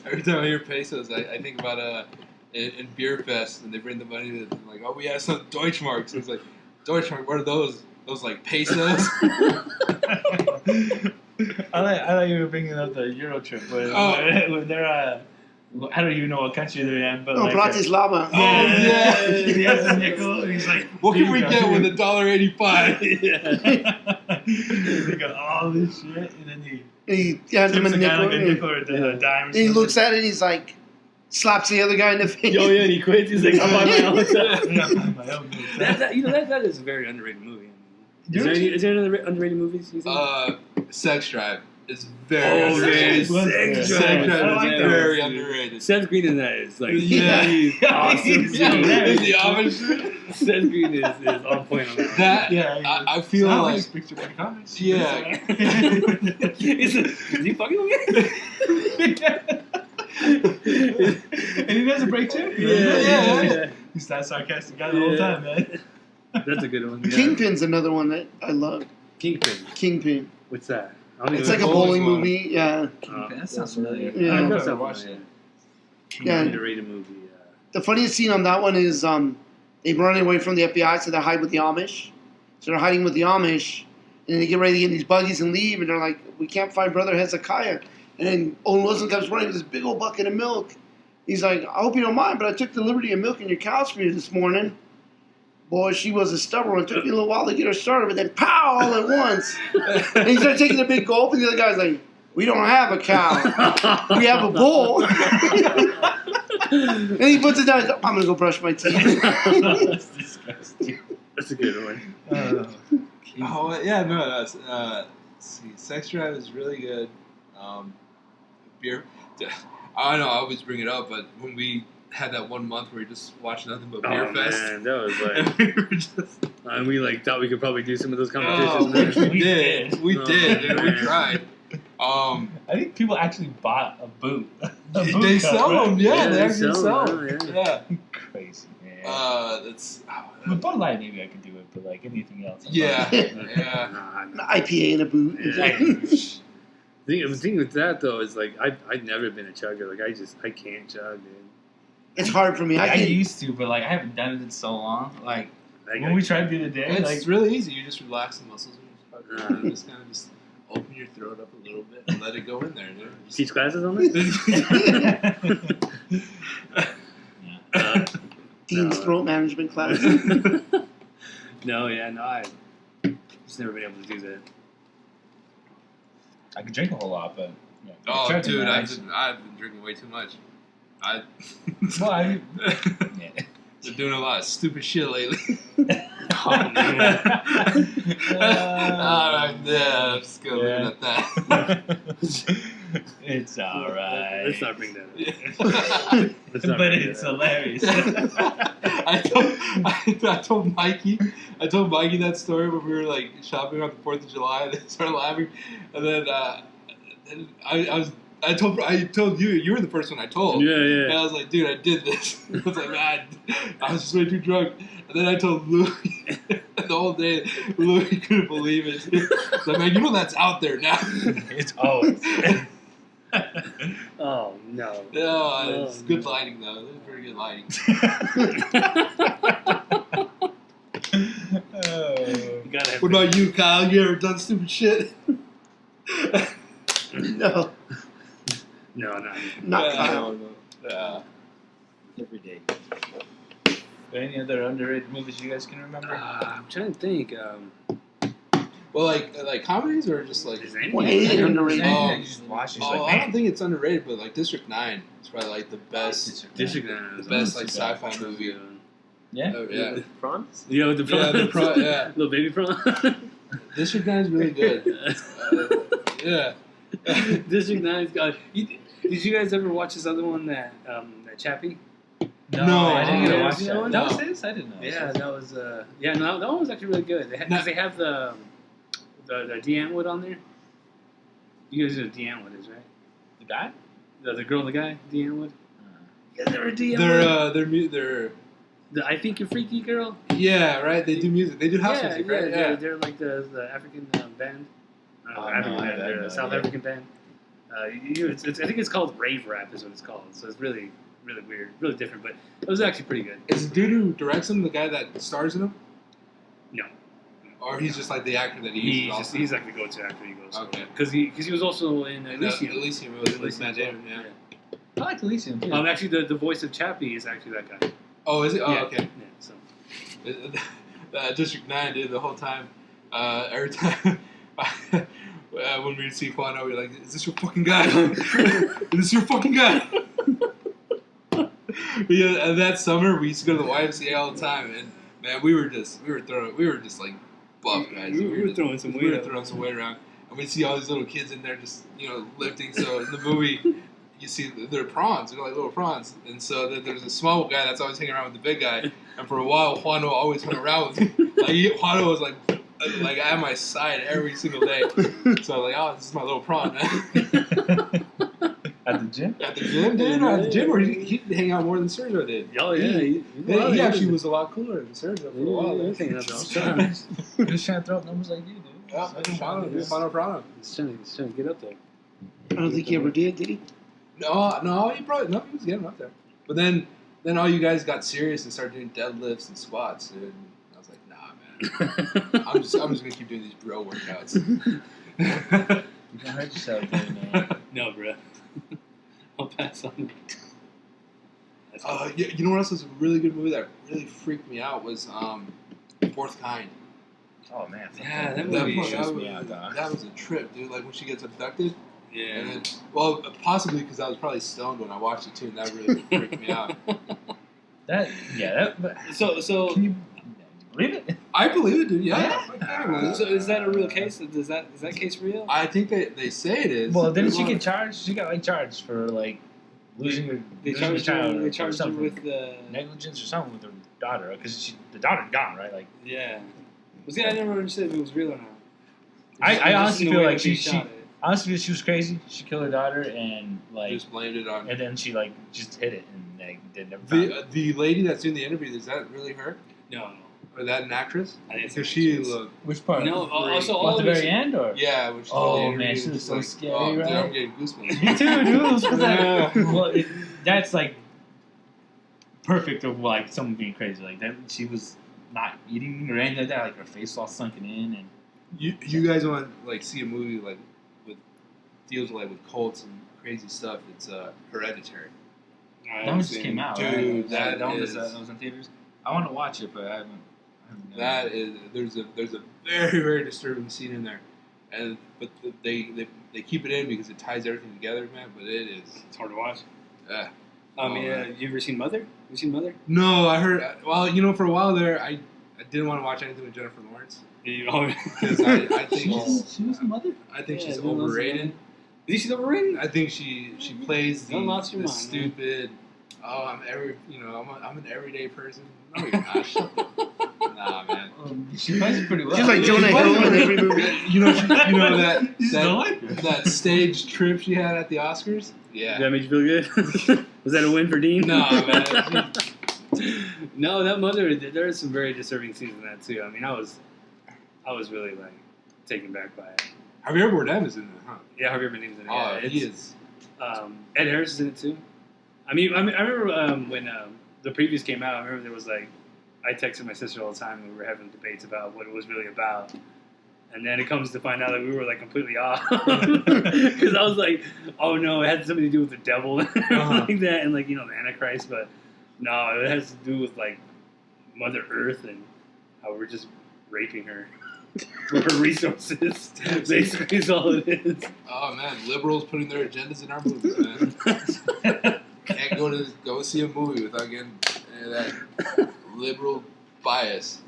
Every time I hear pesos, I think about in Beer Fest, and they bring the money to like, oh, we have some Deutschmarks. And it's like, Deutschmark, what are those? Those like pesos? I thought you were bringing up the Euro trip when they're I don't even know what country they're in, but Bratislava. Yeah. He has a nickel, and he's like, what can we get with $1.85? They got all this shit, and then And he hands him a tips the guy nickel. like a nickel or a dime. And he looks at it and he's like, slaps the other guy in the face. Oh yeah, and he quits. He's like, I'm on my own. Yeah. That is a very underrated movie. Is Is there any other underrated movies you think? Sex Drive is very Oh, underrated. man, Sex Sex Drive. Drive I is like that. very underrated. Seth Green in that is like Yeah. he's awesome. He's dude. hilarious. The Amish. Seth Green is on point on that. That Yeah, I feel How like many picture for the comics? Yeah. Is he fucking with And he does a break too. me? Yeah. He's that sarcastic guy the whole time, man. That's a good one. Yeah. Kingpin's another one that I love. Kingpin. Kingpin. What's that? I don't It's even like a bowling bowling one. movie. Yeah. That sounds familiar. Yeah. I've That's never not watched familiar. it. Yeah. Underrated movie. The funniest scene on that one is they run away from the FBI, so they hide with the Amish. So they're hiding with the Amish, and they get ready to get in these buggies and leave, and they're like, we can't find Brother Hezekiah. And then Owen Wilson comes running with this big old bucket of milk. He's like, I hope you don't mind, but I took the liberty of milking your cows for you this morning. Boy, she was a stubborn one. It took me a little while to get her started, but then pow, all at once. And he started taking a big gulp, and the other guy's like, we don't have a cow. We have a bull. And he puts it down. He's like, I'm going to go brush my teeth. That's disgusting. That's a good one. Oh yeah, no, that's let's see. Sex Drive is really good. Beer. I don't know. I always bring it up, but when we had that 1 month where we just watched nothing but Beer Oh Fest, man, that was like, and we were just. and we like thought we could probably do some of those Oh, competitions. we man. did. We Oh, did. And we man. tried. I think people actually bought a boot. A boot They cup, sell right? them. Yeah, Yeah, they they actually sell sell 'em, them. yeah. Yeah. Crazy, man. That's. With Bud Light, maybe I could do it, but like anything else. I'm Yeah. not- Yeah. Nah, An IPA in a boot. Yeah. The thing with that though is like I've never been a chugger. Like I can't chug, dude. It's hard for me. I I can used to, but like I haven't done it in so long. Like Like, when we tried the other day, It's like really easy. You just relax the muscles. Nah. You just kind of just open your throat up a little bit and let it go in there. Dude. Just- teach classes on this. Dean's throat management class. No, I just never been able to do that. I could drink a whole lot, but yeah. Oh, Try to dude, manage. I've been drinking way too much. Well, yeah. Been doing a lot of stupid shit lately. Oh, man. Alright, yeah, I'm just gonna leave it at that. It's alright. Let's not bring that up. Yeah. Let's not But bring it's that up. hilarious. I told Mikey that story when we were like shopping on the 4th of July, and they started laughing, and then I told you were the first one I told. Yeah, And yeah. I was like, dude, I did this. I was like, man, I was just way too drunk. And then I told Louis the whole day. Louis couldn't believe it. He's like, man, you know that's out there now. It's always. Oh no. No, it's good lighting though. It was pretty good lighting. You gotta have What about you, Kyle? You ever done stupid shit? No, No, not not Yeah. Kyle. Yeah. Every day. Any other underrated movies you guys can remember? I'm trying to think. Well, like comedies or just like. Is there any? Well, anything underrated. Anything Oh. that you just watch, you're just Oh, like, I man. don't think it's underrated, but like District 9 is probably like the best. District 9 is The best like awesome. sci-fi movie. Yeah. Oh, yeah. With prawns? Yeah, with the Yeah, prawns. yeah. Little baby prawn. District 9 is really good. Yeah. District 9's got. Did you guys ever watch this other one that Chappie? No, I didn't get to yeah, watch yeah, that. no. That was his? I didn't know. Yeah, that was no, that one was actually really good. Because they have the Deanne Wood on there. You guys know who Deanne Wood is, right? The guy? The girl and the guy, Deanne Wood. You guys ever Deanne Wood? They're The I Think You're Freaky girl. yeah, right. They do music. They do house music, right? Yeah. They're like the African band. Oh, African no, I band. have They're no a South idea. African band. I think it's called rave rap is what it's called. So it's really, really weird, really different, but it was actually pretty good. Is the dude who directs them the guy that stars in them, No, or he's just like the actor that he uses? he's like the go-to actor. He goes Okay. because he was also in Elysium. Elysium was with Matt Damon. Yeah. I like Elysium too. Actually, the voice of Chappie is actually that guy. Oh, is it? Oh, Yeah. okay. Yeah, so District 9 did the whole time. Every time when we would see Quano, we'd be like, "Is this your fucking guy? Is this your fucking guy?" Yeah, that summer we used to go to the YMCA all the time, and man, we were just like buff guys. We were throwing some weight. We were throwing some weight around, and we see all these little kids in there just lifting. So in the movie, you see they're prawns. They're like little prawns, and so there's a small guy that's always hanging around with the big guy. And for a while, Juano always hung around with him. Like Juano was like at my side every single day. So I was like, oh, this is my little prawn, man. At the gym? At the gym, dude? Or at the gym, or he'd hang out more than Sergio did. Oh, yeah. He actually was a lot cooler than Sergio for a while. He was hanging out there all the time. He was trying to throw up numbers like you, dude. Yeah, Final Prana. He's trying to get up there. I don't think he ever did he? No, he was getting up there. But then all you guys got serious and started doing deadlifts and squats, dude. And I was like, nah, man. I'm just gonna keep doing these bro workouts. You can hurt yourself, dude, man. No, bro. I'll pass on that. You know what else was a really good movie that really freaked me out was Fourth Kind. Oh, man. Yeah, that movie shows me out, dog. That was a trip, dude. Like when she gets abducted. Yeah. And then, well, possibly because I was probably stoned when I watched it too, and that really freaked me out. So can you believe it? I believe it, dude. Yeah. So is that a real case? Is that case real? I think they say it is. Well, didn't she get charged? She got charged for losing her. They losing charged her child. her. They or charged her something. with negligence or something with her daughter because the daughter's gone, right? Like yeah. Well, see, I never understood if it was real or not. I honestly feel like she shot it. honestly feel she was crazy. She killed her daughter and just blamed it on. and then she just hit it and they never. The lady that's doing the interview, is that really her? No. Or that an actress? I didn't Because think she it was. looked. Which part? No, also all at the of very it. end, or Yeah, when she Oh, did the interview, man, she was just so like, scary, oh, dude, right? I'm getting goosebumps. me too, dude. Yeah. Well, that's like perfect of like someone being crazy like that. She was not eating or anything like that. Like her face all sunken in, and You guys want to like see a movie like with deals with cults and crazy stuff? It's Hereditary. that one just came out. Dude, right? that that is- was in theaters. I want to watch it, but I haven't. That is there's a very very disturbing scene in there, but they keep it in because it ties everything together, man. But It's hard to watch. yeah. You ever seen Mother? You seen Mother? No, I heard. Well, for a while there, I didn't want to watch anything with Jennifer Lawrence because I think She was a mother. I think Yeah, she's everyone loves overrated. You think she's overrated? I think she plays Don't lost your the mind, man. stupid. Oh, I'm an everyday person. No, you're not. Shut the- Nah, man. She plays it pretty well. She's like Jonah Hill in every movie. that stage trip she had at the Oscars. Yeah. Did that make you feel good? Was that a win for Dean? No, man. No, that Mother. There are some very disturbing scenes in that too. I mean, I was really like taken back by it. Javier Bardem is in it, huh? Yeah, Javier Bardem's in it. Oh, Yeah, he is. Ed Harris is in it too. I remember when the previews came out. I remember there was like, I texted my sister all the time. And we were having debates about what it was really about, and then it comes to find out that we were like completely off because I was like, oh no, it had something to do with the devil and like that, and like the Antichrist. But no, it has to do with like Mother Earth and how we're just raping her for her resources. Basically, is all it is. Oh man, liberals putting their agendas in our movies, man. Can't go see a movie without getting any of that liberal bias.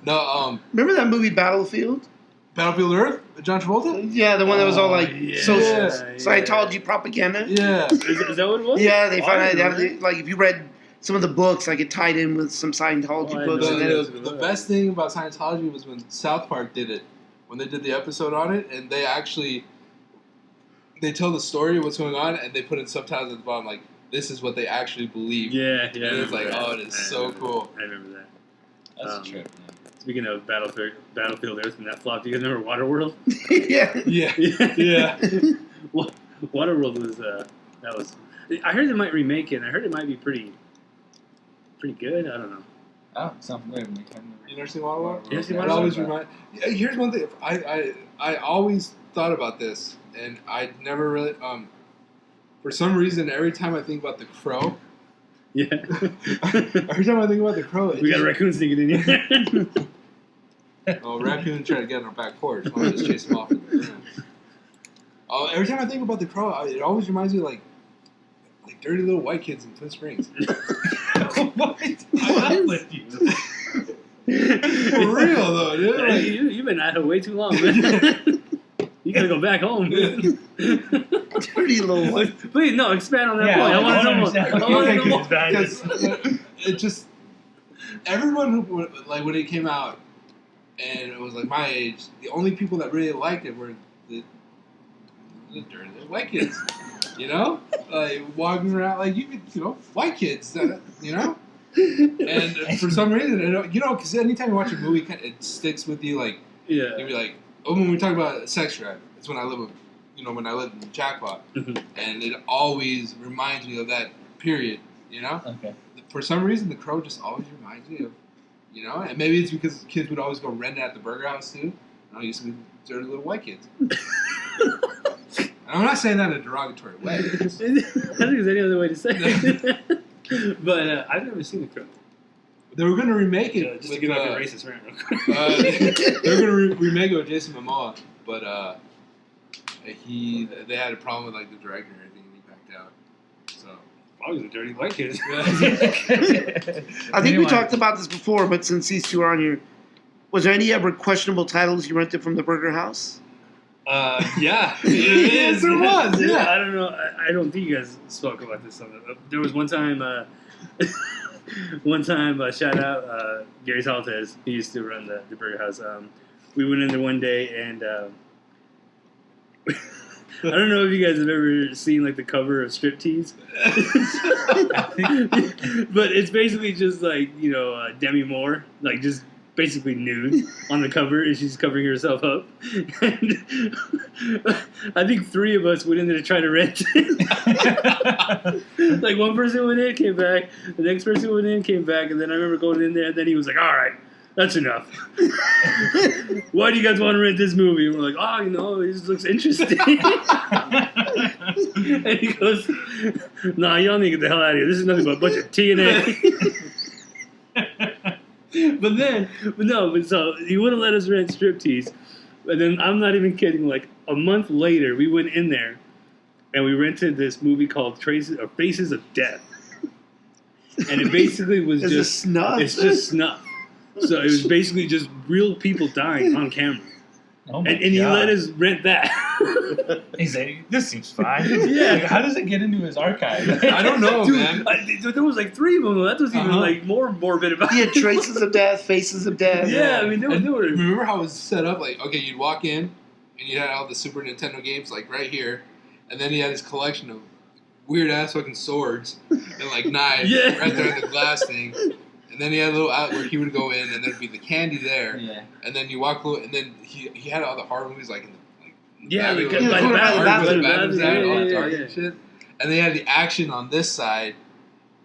No, Remember that movie Battlefield? Battlefield Earth, John Travolta. Yeah, the one that was all like yeah. Scientology propaganda. Yeah. Is that what it was? Yeah, they Oh, found I out didn't know that, like if you read some of the books, like it tied in with some Scientology Oh, I books. know. And then The best thing about Scientology was when South Park did it, when they did the episode on it, and they tell the story of what's going on, and they put in subtitles at the bottom, like, this is what they actually believe. Yeah. And it's like, oh, it is so cool. I remember that. That's a trip, man. Speaking of Battlefield Earth and that flop, do you guys remember Waterworld? yeah. Yeah. Yeah. Waterworld was that was. I heard they might remake it. And I heard it might be pretty good. I don't know. Oh, something. Wait a minute. You never seen Waterworld? You never seen It Waterworld? always remind. Yeah, here's one thing. I always thought about this, and I never really. For some reason, every time I think about The Crow, Yeah. every time I think about The Crow, We got a raccoon sneaking in here. Oh, raccoon tried to get on our back porch. Why don't we just chase him off? Every time I think about The Crow, it always reminds me of like dirty little white kids in Twin Springs. What? I uplift you. For real though, dude. Hey, Like, you've been at it way too long, man. You gotta go back home. Dirty little one. Please, no, expand on that Yeah, point. I I want to know more. understand. I want to Okay, know more. because it just everyone who, like when it came out, and it was like my age. The only people that really liked it were the dirty little white kids. You know, like walking around like white kids. You know. And for some reason, because anytime you watch a movie, it sticks with you. Like, Yeah. you'll be like, oh, when we talk about sex drive, it's when I live in Jackpot, Mhm. and it always reminds me of that period. You know, Okay. for some reason, The Crow just always reminds me of, and maybe it's because kids would always go rent it at the burger house too. I used to be dirty little white kids. And I'm not saying that in a derogatory way. I don't think there's any other way to say it. But I've never seen The Crow. They were going to remake it. Just to get off your racist rant real quick. They were going to remake it with Jason Momoa, but they had a problem with like the director and everything, and he backed out. So I was a dirty white kid. I think we talked about this before, but since these two are on here, was there any ever questionable titles you rented from the Burger House? Yeah, Yes, there was, yeah. I don't know. I don't think you guys spoke about this. There was one time. Shout out Gary Saltez. He used to run the Burger House. We went in there one day, and I don't know if you guys have ever seen like the cover of Striptease, but it's basically just like Demi Moore, like just basically nude on the cover, and she's covering herself up. And I think 3 of us went in there to try to rent it. Like one person went in, came back. The next person went in, came back, and then I remember going in there, and then he was like, "All right, that's enough. Why do you guys want to rent this movie?" And we're like, "Oh, it just looks interesting." And he goes, "Nah, y'all need to get the hell out of here. This is nothing but a bunch of TNA." But so he wouldn't let us rent Striptease. And then I'm not even kidding. Like a month later, we went in there and we rented this movie called Faces of Death. And it basically was Is it just snuff? It's just snuff. So it was basically just real people dying on camera. Oh my And he God. let us rent that. He's like, this seems fine. Yeah. Like, how does it get into his archive? I don't know, Dude, man. there was like 3 of them. That was even like more morbid about He had it. Traces of Death, Faces of Death. Yeah, I mean, they were Remember how it was set up? Like, okay, you'd walk in, and you had all the Super Nintendo games, like, right here. And then he had his collection of weird-ass fucking swords and, like, knives Yeah. right there in the glass thing. And then he had a little out where he would go in, and there'd be the candy there. Yeah. And then you walk, and then he had all the horror movies, like, in the Yeah, bathroom, like, by the bathroom. bathrooms Yeah, out, all yeah, dark yeah. and shit. And they had the action on this side,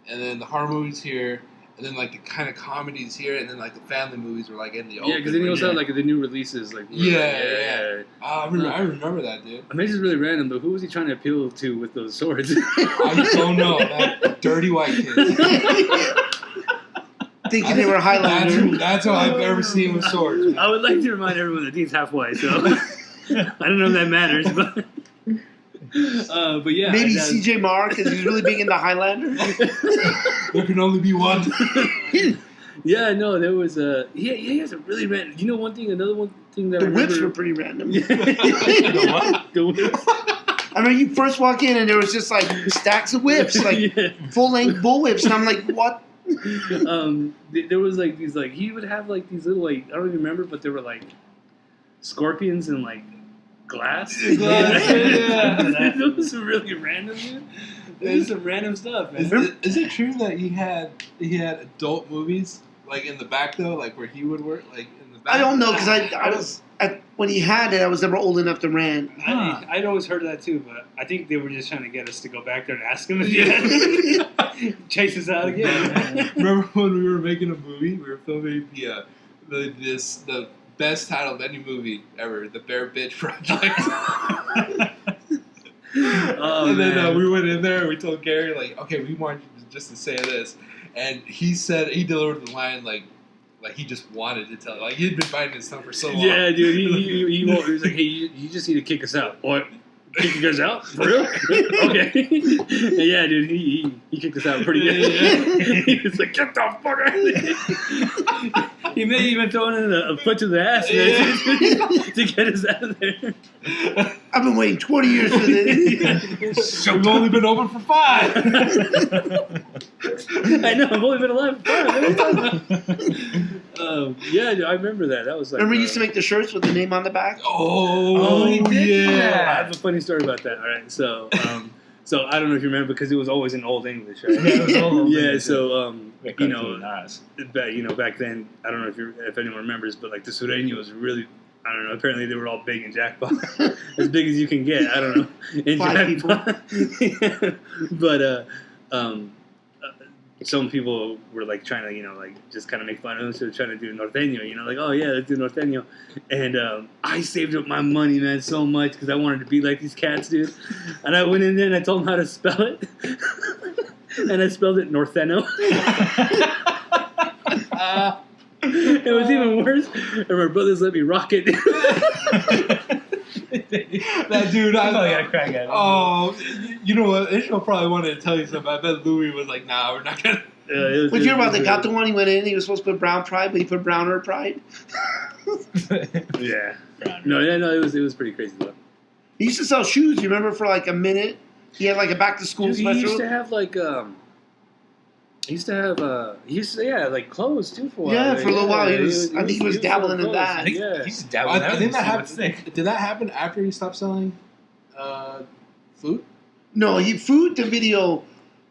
and then the horror movies here, and then like the kind of comedies here, and then like the family movies were like in the open. Yeah, because then he also had like the new releases. Like Yeah. Oh, I remember that, dude. I mean, it's just really random, but who was he trying to appeal to with those swords? I don't know. That dirty white kid. Thinking they were Highlander. That's how I've ever seen with swords. Man. I would like to remind everyone that Dean's half white, so I don't know if that matters, but yeah. Maybe that's- CJ Marr, because he's really big into Highlander. There can only be one. Yeah, no, there was he has a really random. Another thing that The I whips remember- were pretty random. Yeah. The what? The whips. I mean, you first walk in and there was just like stacks of whips, like Yeah. full-length bull whips, and I'm like, what? There was like these like he would have like these little like I don't even remember, but they were like scorpions and like glass. Glass, yeah. That was really random, dude. It was some random stuff, man. Is it true that he had adult movies like in the back though, like where he would work, like in the back? I don't know, because I was when he had it, I was never old enough to rent. I'd always heard of that too, but I think they were just trying to get us to go back there and ask him again. Chase us out again. Remember when we were making a movie? We were filming the best title of any movie ever, The Bear Bitch Project. Oh, and then man. we went in there and we told Gary, like, okay, we want you just to say this. And he delivered the line like he just wanted to tell it. Like, he'd been biting his tongue for so long. Yeah, dude. He was like, hey, you just need to kick us out. Or Kick you guys out? For real? Okay. Yeah, dude, he kicked us out pretty good. He was like, get the fuck out of here. He may even throw in a foot to the ass to get us out of there. I've been waiting 20 years for this. We've only been open for 5. I know, I've only been alive for 5. What are you talking about? Yeah, dude, I remember that. That was like. Remember, you used to make the shirts with the name on the back? Oh, he did yeah. that. I have a funny story about that. All right, so so I don't know if you remember because it was always in Old English, right? Yeah, it was all Old Yeah, English, so you know, nice. back then, I don't know if anyone remembers, but like the sureño was really, I don't know. Apparently, they were all big in jackpot, as big as you can get. I don't know in 5 jackpot. But some people were like trying to, like just kind of make fun of them, so trying to do norteño, like, oh yeah, let's do norteño. And I saved up my money, man, so much because I wanted to be like these cats, dude. And I went in there and I told them how to spell it, and I spelled it norteño. It was even worse. And my brothers let me rock it. That dude, I probably got a crack at it. Oh, you know what? Ishmael probably wanted to tell you something. I bet Louis was like, nah, we're not going to. Would you hear about the Gato one? He went in, he was supposed to put brown pride, but he put browner pride. Yeah. No, it was pretty crazy though. He used to sell shoes, you remember, for like a minute? He had like a back to school Dude, he special. used to have like like clothes too for a while. Yeah, for a little while. I think he was selling dabbling in clothes. that. I think Yeah. he's dabbling. I think that happened. happened. Did that happen after he stopped selling food? No, food to video,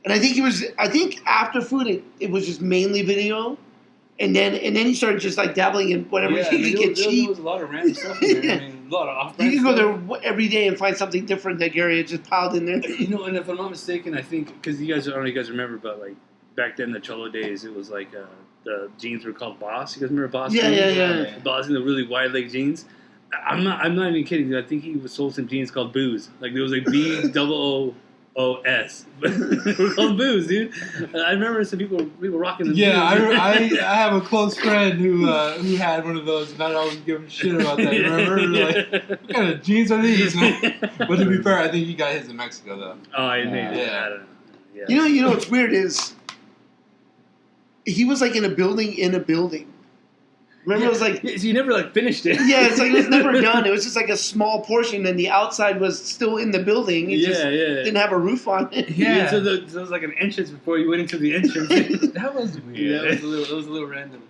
and I think after food it was just mainly video, and then he started just like dabbling in whatever he could get There cheap. was a lot of random stuff in there. I mean, a lot of off-brand You could go stuff. there every day and find something different that Gary had just piled in there. And if I'm not mistaken, I think because I don't know if you guys remember, but like back then the Cholo days, it was like the jeans were called Boss. You guys remember Boss? Yeah, jeans? yeah. Boss, the really wide leg jeans. I'm not even kidding. Dude. I think he sold some jeans called Booze. Like there was like BOOS. They were called Booze, dude. I remember some people rocking them. Yeah, Booze. I have a close friend who had one of those, and I always give him shit about that. Remember? Like, what kind of jeans are these, man? But to be fair, I think he got his in Mexico, though. Oh, I maybe. Yeah. I don't know. Yeah. You know what's weird is he was like in a building. Remember, it was like, So you never like finished it. yeah, it's like it was never done. It was just like a small portion, and the outside was still in the building. It just didn't have a roof on it. Yeah. So there was like an entrance before you went into the entrance. That was weird. Yeah, it was a little random.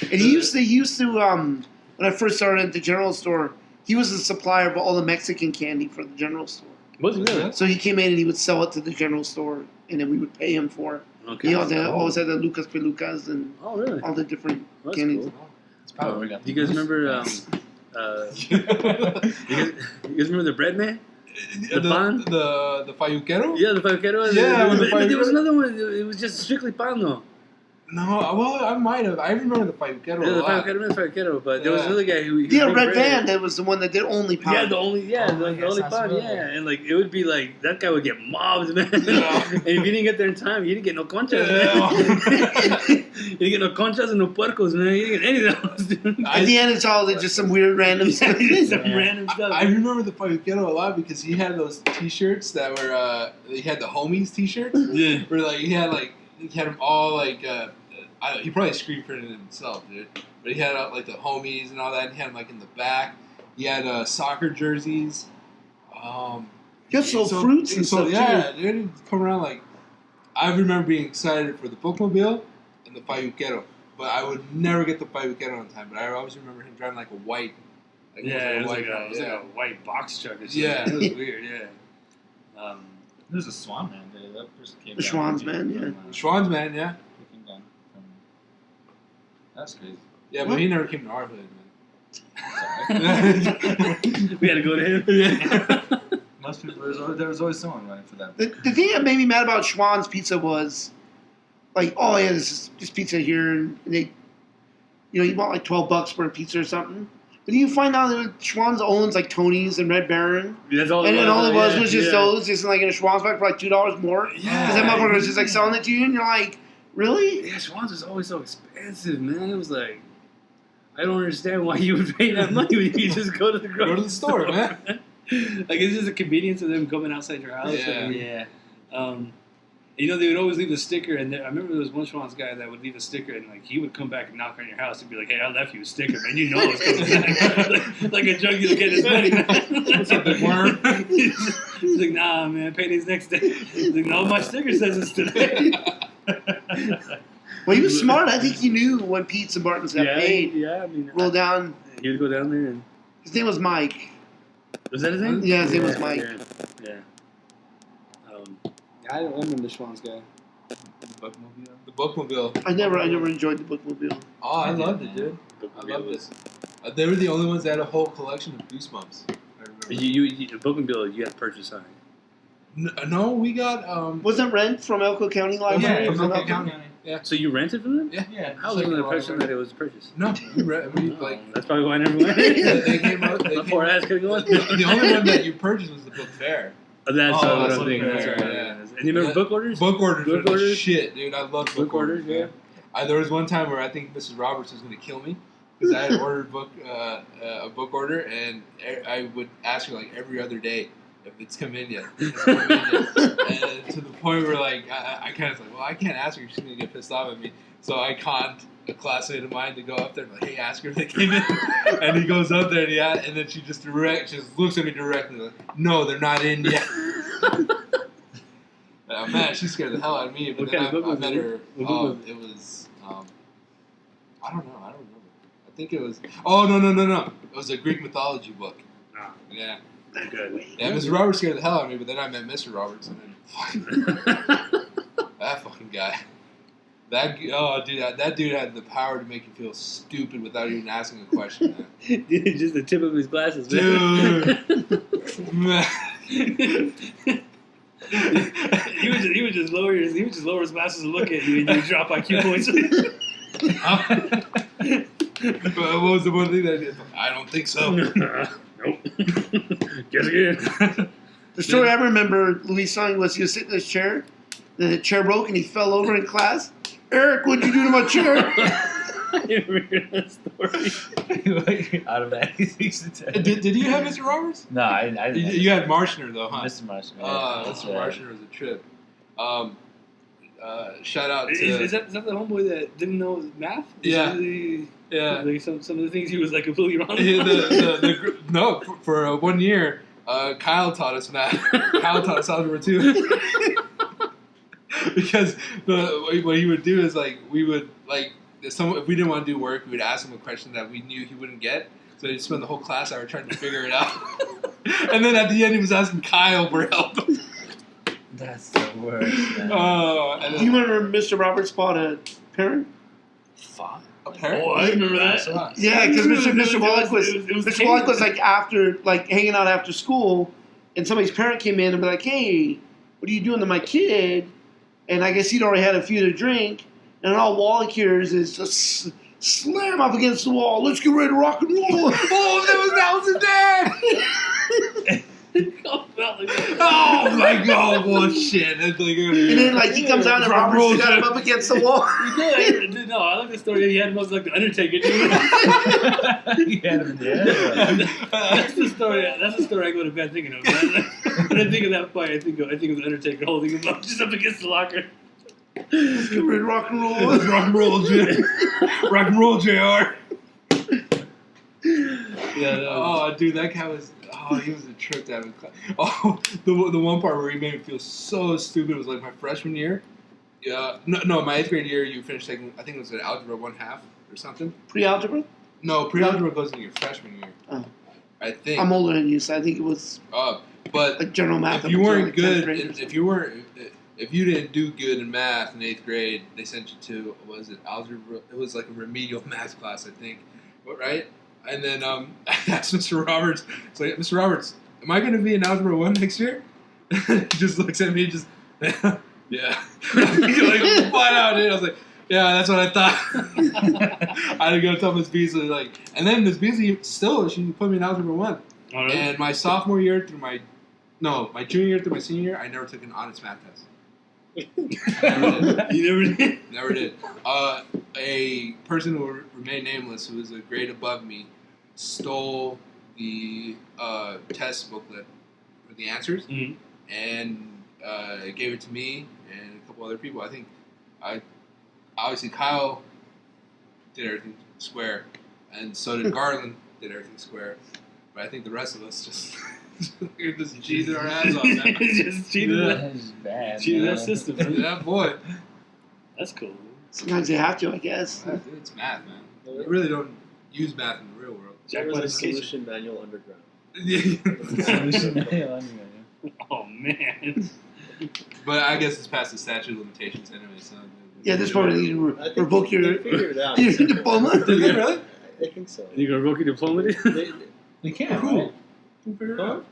And he used to when I first started at the general store, he was the supplier of all the Mexican candy for the general store. Was it really? So he came in and he would sell it to the general store, and then we would pay him for it. Okay. He always had the Lucas Pelucas and Oh, really? all the different That's candies. cool. It's probably where we got Do you guys remember? You guys remember the bread man? The pan? The payuquero? Yeah, the paquero. Yeah, but the there was paquero. another one. It was just strictly pan, though. No, well, I might have. I remember the payuquero Yeah, a the lot. paquero. But there was Yeah. Oh, another guy who. Yeah, made Red bread. Van, that was the one that did only Yeah, pound. the only my the God, only sounds pan, familiar. yeah, and like it would be like that guy would get mobbed, man. Yeah. And if you didn't get there in time, you didn't get no conchas, Yeah. man. You didn't get no conchas and no puercos, man. You didn't get any of those, dude. At the end, it's all just some weird random stuff. Some random stuff. I remember the payuquero a lot because he had those T-shirts that were he had the homies T-shirts. Yeah. Where like he had them all like he probably screen printed it himself, dude. But he had like the homies and all that. And he had them like in the back. He had soccer jerseys. He also sold fruits and stuff, yeah, dude, he'd come around like. I remember being excited for the bookmobile and the payuquero, but I would never get the payuquero on time. But I always remember him driving like a white. Yeah, it was like car, a white box truck or something. Yeah. It was weird, yeah. There's a Swan Man there. That person came The down Schwann's from, Man, yeah. Schwann's man, yeah. He came down from. That's crazy. Yeah, but he never came to our hood, We had to go to him. Most people, there was always someone running for that. The thing that made me mad about Schwann's Pizza was, like, oh yeah, this pizza here, and they, you bought like $12 for a pizza or something. But you find out that Schwann's owns like Tony's and Red Baron, That's all and then all it was yeah, just yeah. those, just like in a Schwann's bag for like $2 more. Because that motherfucker was just like selling it to you, and you're like, really? Yeah, Schwann's was always so expensive, man. It was like, I don't understand why you would pay that money when you could just go to the grocery Go to the store, man. Like it's just a convenience of them coming outside your house. Yeah. Yeah. You know, they would always leave a sticker, and I remember there was one Schwann's guy that would leave a sticker, and like he would come back and knock on your house and be like, "Hey, I left you a sticker, man. You know it's coming back." like a junkie to get his money. What's up, big worm? He's like, "Nah, man, payday's next day." He's like, "No, my sticker says it's today." Well, he was smart. I think he knew when Pete's and Barton's got paid. Yeah, I mean, Roll down. he would go down there and His name was Mike. was that his name? Yeah, his name was Mike. Yeah. I don't remember the Schwann's guy. The bookmobile. I never enjoyed the bookmobile. Oh, I loved it, dude. I loved it. They were the only ones that had a whole collection of Goosebumps. I remember. You bookmobile, you had to purchase on it. No, we got Wasn't Rent from Elko County Library? Yeah, from from Elko County. So you rented from them? Yeah. Yeah. I was under the impression that it was purchased. No, we like That's probably why I never went. they came out. My poor ass couldn't go in. The only one that you purchased was the book fair. That's Oh, what that's I'm thinking. fair, That's right. yeah. And you remember book orders? Book orders Book were the orders? shit, dude. I love book orders. Yeah. There was one time where I think Mrs. Roberts was going to kill me because I had ordered a book order, and I would ask her like every other day if it's come in yet. And to the point where like I kind of was like, well, I can't ask her; she's going to get pissed off at me. So I conned a classmate of mine to go up there and like, hey, ask her if they came in. And he goes up there and then she just looks at me directly like, no, they're not in yet. Man, she scared the hell out of me. But What then kind of book I was met it? her. What book It was I don't know. I don't remember. I think it was. Oh no! It was a Greek mythology book. Nah, Yeah. good. Yeah, Mr. Roberts scared the hell out of me, but then I met Mr. Roberts, and then that fucking guy. That dude had the power to make you feel stupid without even asking a question. Man. Dude, just the tip of his glasses, man. Dude, man. he would just lower his glasses and look at you, and you would drop IQ points. But what was the one thing that I did? I don't think so. Nope. Guess again. The story I remember Louis telling was he was sitting in his chair, then the chair broke and he fell over in class. Eric, what'd you do to my chair? I remember that story. Automatically thinks it's Did you have Mr. Roberts? No, I didn't. You had Marshner though, huh? Mr. Marshall. Mr. Marshner was a trip. Shout out to Is that the homeboy that didn't know math? Yeah. Yeah. Like some of the things he was like completely wrong. No, for 1 year, Kyle taught us math. Kyle taught us algebra too. Because what he would do is like we would like if we didn't want to do work, we would ask him a question that we knew he wouldn't get. So he'd spend the whole class hour trying to figure it out. And then at the end, he was asking Kyle for help. That's the worst, man. Do you remember Mr. Roberts bought a parent? Fuck. A parrot? Oh, I remember that. Yeah, because Mr. Wallach was it was Mr. Wallach was like after hanging out after school, and somebody's parent came in and be like, "Hey, what are you doing to my kid?" And I guess he'd already had a few to drink, and all Wallach hears is just slam up against the wall. Let's get ready to rock and roll. Oh, that was his dad. Oh my god! Well, shit. And then he comes out and Robert's got him up against the wall. No, I like the story. He had him like the Undertaker. That's the story. That's the story I go to bed thinking of. When I think of that fight, I think of the Undertaker holding him up just up against the locker. Let's get ready to rock and roll. Let's rock and roll, Jr. Rock and roll, Jr. Oh, dude, that guy was. Oh, he was a trip to have in class. Oh, the one part where he made me feel so stupid was like my freshman year. Yeah, no, my 8th grade year, you finished taking. I think it was an algebra 1/2 or something. Pre-algebra? No, pre-algebra goes into your freshman year. Oh. I think. I'm older than you, so I think it was. But like general math. If you weren't good, if you didn't do good in math in 8th grade, they sent you to algebra? It was like a remedial math class, I think, right? And then I asked Mr. Roberts, it's like, Mr. Roberts, am I going to be in Algebra 1 next year? He just looks at me, just, yeah. Like, flat out, dude. I was like, yeah, that's what I thought. I had to go tell Miss Beasley, and then Miss Beasley she put me in Algebra 1. Oh, really? And my sophomore year my junior year through my senior year, I never took an honest math test. You never did? Never did. A person who will remain nameless, who was a grade above me, stole the test booklet for the answers, Mhm. and gave it to me and a couple other people. I think obviously Kyle did everything square, and so did Garland did everything square. But I think the rest of us just cheated our ass off, man. Just cheated. That's bad. Cheated man. that system. Man. Yeah, boy. That's cool. Sometimes you have to, I guess. It's math, man. You really don't use math in the real world. There Jackpot was a education. solution manual underground. Oh man. But I guess it's past the statute of limitations anyway. So Yeah, this probably need to I think revoke they your figured it out. your diploma. Did they really? I think so. You gonna revoke your diploma? They, You can't. Who? Right? Who figured it huh? out?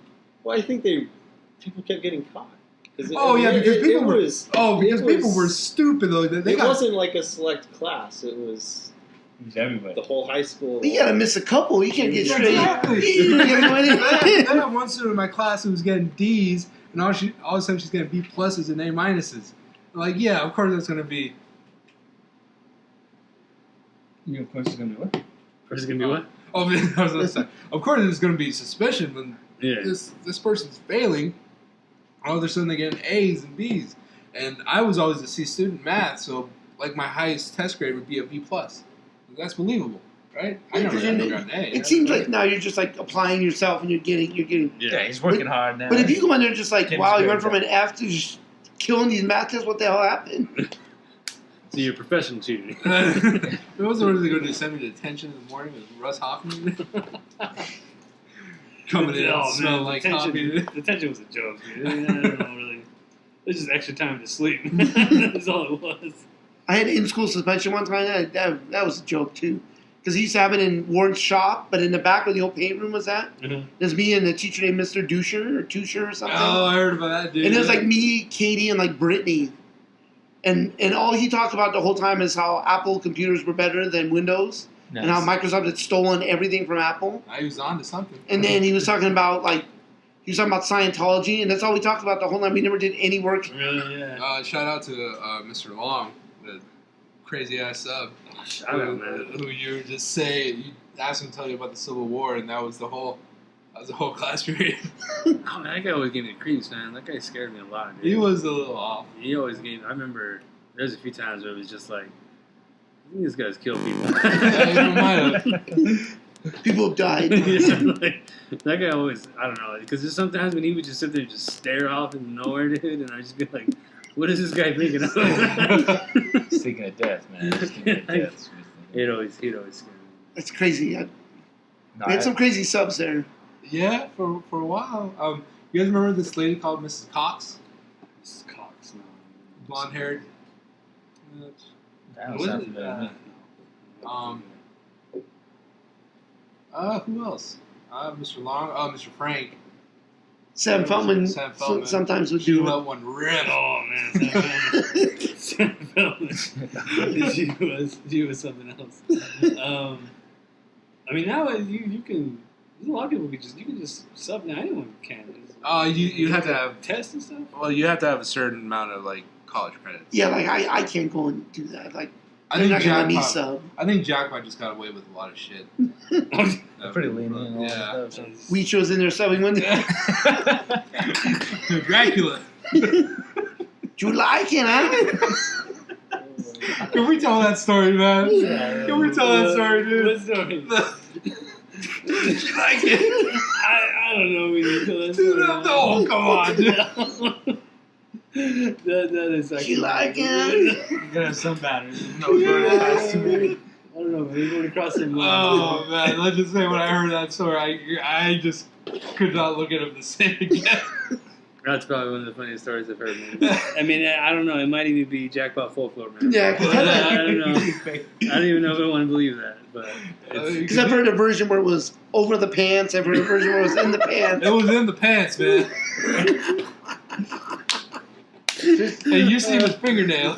Well, I think people kept getting caught. Because People were. Oh, because it people was- were stupid though. They It got. wasn't like a select class. It was It was everybody. the whole high school. You gotta miss a couple. You can't get Yeah, straight. exactly. You can't get I anything. had one student in my class who was getting D's, and all of a sudden she's getting B pluses and A minuses. I'm like, yeah, of course that's gonna be. You of course it's gonna be what? First, gonna be what? Oh, man, I was gonna say, of course there's gonna be suspicion when Yeah. this person's failing. All of a sudden they get A's and B's, and I was always a C student in math, so like my highest test grade would be a B plus. That's believable, right? I never got an A. It seems like now you're just like applying yourself and you're getting. Yeah, he's working hard now. But if you go in there just like, Getting wow, you straight went from an F to just killing these math tests, what the hell happened? So you're a professional cheater. It wasn't really going to send me to detention in the morning with Russ Hoffman coming in and smelling like coffee. Detention was a joke, dude. I don't know, really. It was just extra time to sleep. That's all it was. I had in-school suspension one time. That was a joke too, because he used to have it in Warren's shop, but in the back where the old paint room was at, there's me and a teacher named Mr. Dusher or Tusher or something. Oh, I heard about that, dude. And it was like me, Katie, and like Brittany. And all he talked about the whole time is how Apple computers were better than Windows, Nice. and how Microsoft had stolen everything from Apple. I was on to something. And then he was talking about Scientology, and that's all we talked about the whole time. We never did any work. Really, yeah. Shout out to Mr. Long, the crazy ass sub. Shout out, man. Who you just say you asked him to tell you about the Civil War, and that was the whole class period. Oh, man, that guy always gave me the creeps, man. That guy scared me a lot, dude. He was a little off. He always gave. I remember there's a few times where it was just like, I think this guy's killed people. Yeah, he might have. People have died. Yeah, like, that guy always, I don't know, because there's sometimes when he would just sit there and just stare off into nowhere, dude, and I'd just be like, what is this guy thinking of? He's thinking of death, man. He's thinking of death. He'd always scare me. That's crazy. No, We had some crazy subs there. Yeah, for a while. You guys remember this lady called Mrs. Cox? Mrs. Cox, no. Blonde haired. that don't Was sound it, familiar to me. Who else? Mr. Long. Mr. Frank. Sam Feldman Sam Feldman. sometimes would She do let one rip. Oh, man. Sam Feldman. She was something else. I mean, now you can, there's a lot of people you can just sub now. Anyone can. You have to have Tests and stuff? Well, you have to have a certain amount of like college credits. Yeah, like I can't go and do that. Like I they're think not gonna let me Jackpot. sub. I think Jackpot just got away with a lot of shit. They're pretty lenient. And all Yeah. that stuff. Weecho's in there subbing one day. Dracula. You like it, huh? Can we tell that story, man? Yeah, Can we tell that story, dude? What story? You like it? I don't know when you tell that Dude, story. no, come on, dude. that is actually. You like it? You're gonna have some batters. No, going past too many. I don't know, man. You're going across some Oh man, let's just say when I heard that story, I just could not look at him the same again. That's probably one of the funniest stories I've heard, man. I mean, I don't know. It might even be Jackpot Folklore, man. Yeah, because I don't know. I don't even know if I want to believe that, but it's, I've heard a version where it was over the pants. I've heard a version where it was in the pants. It was in the pants, man. And you see his fingernail.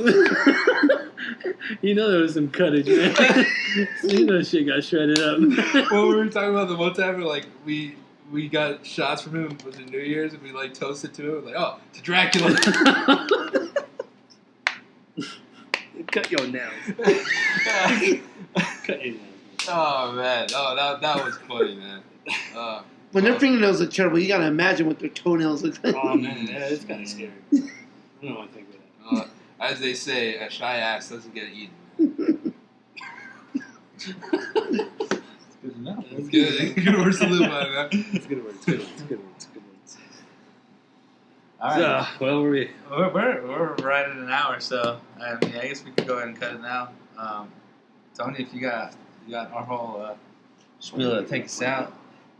you know there was some cuttage, man. You know shit got shredded up. Well, we were talking about the one time where like we got shots from him with the New Year's and we like toasted to him like, oh, to Dracula. Cut your nails. Cut your nails. Oh man, oh that was funny, man. When their fingernails look terrible, you gotta imagine what their toenails look like. Oh man, yeah, it's kind of scary. I don't know what I think of that. As they say, a shy ass doesn't get eaten. Good enough. It's good. Good words to live by, man. It's good words. Good words. Good words. Good words. All right. So, well, we're We're right at an hour, so I mean, I guess we could go ahead and cut it now. Tony, if you got our whole spiel to take us out,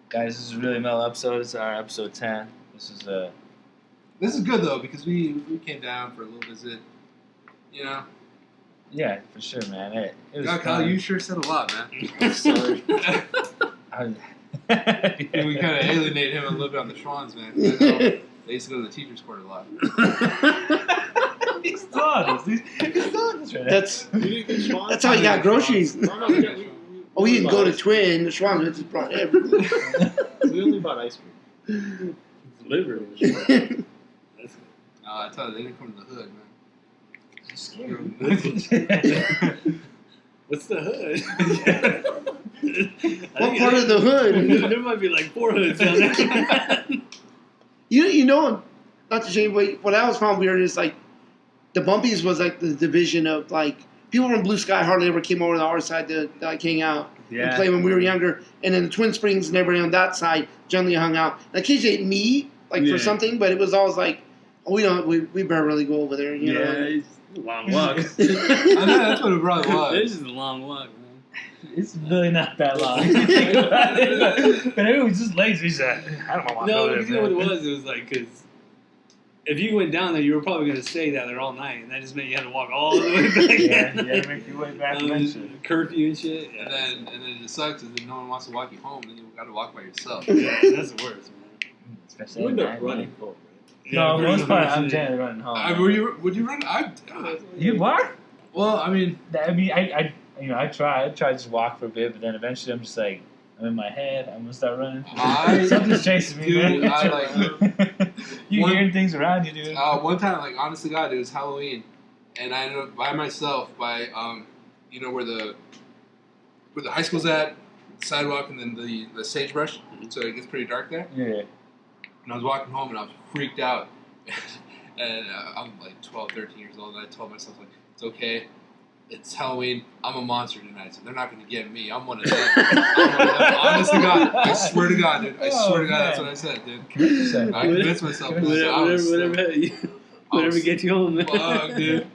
guys. This is a really mellow episode. It's our episode 10. This is good though because we came down for a little visit. You know. Yeah, for sure, man. It was God, Kyle, you sure said a lot, man. I'm sorry. yeah. We kind of alienate him a little bit on the Schwans, man. I know they used to go to the teacher's court a lot. He's still on this. He's still on this right now. That's how you got groceries. Oh, we didn't go to Twin. The Schwans just brought everything. We only bought ice cream. Literally. I tell you, they didn't come to the hood, man. What's the hood? What part of the hood? There might be like 4 hoods down there. You know, not to change, but what I always found weird is like the Bumpies was like the division of like people from Blue Sky hardly ever came over to our side to like hang out and play when we were younger, and then the Twin Springs and everybody on that side generally hung out. And occasionally me like for something, but it was always like we better really go over there. You know? It's a long walk. I know that's what it probably was. It's just a long walk, man. It's really not that long. But it was just lazy. He's like, I don't want to No, go because you know what it was? It was like, because if you went down there, you were probably going to stay down there all night, and that just meant you had to walk all the way back. Yeah, you had to make your way back eventually. Curfew and shit. Yeah. And then it sucks is that no one wants to walk you home, and you got to walk by yourself. Yeah, that's the worst, man. Especially You at end up night, running man. home, right? No, Yeah, most part, pretty I'm much. generally running home. Would you run? You are? Well, I mean, I try to just walk for a bit, but then eventually I'm just like, I'm in my head. I'm gonna start running. Something's chasing me, dude, man. I like. You hearing things around you, dude. One time, like honestly, God, it was Halloween, and I ended up by myself by you know where the high school's at, the sidewalk, and then the sagebrush. So it gets pretty dark there. Yeah. And I was walking home and I was freaked out. And I'm like 12, 13 years old, and I told myself, like, it's okay. It's Halloween. I'm a monster tonight, so they're not going to get me. I'm one of them. Honest to God. I swear to God, dude. I swear to God, that's what I said, dude. I convinced myself. Whatever gets you home, man. Fuck, dude.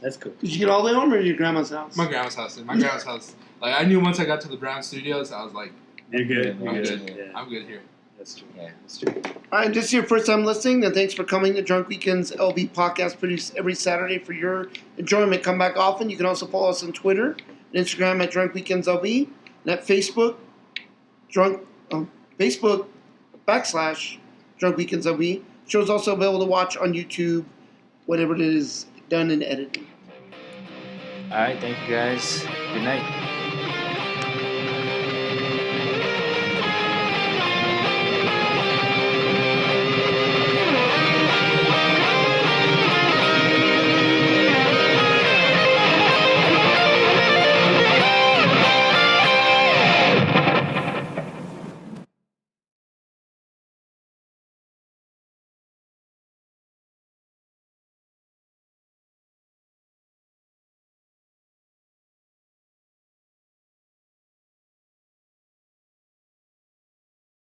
That's cool. Did you get all the way home or your grandma's house? My grandma's house, dude. My grandma's house. Like, I knew once I got to the Brown Studios, I was like, You're good. I'm You're good. good. Yeah. I'm good here. That's true. Yeah. That's true. All right, this is your first time listening, then thanks for coming to Drunk Weekends LB podcast produced every Saturday for your enjoyment. Come back often. You can also follow us on Twitter and Instagram at Drunk Weekends LB, and at Facebook, Facebook / Drunk Weekends LB. Show's also available to watch on YouTube whenever it is done and edited. All right, thank you guys. Good night.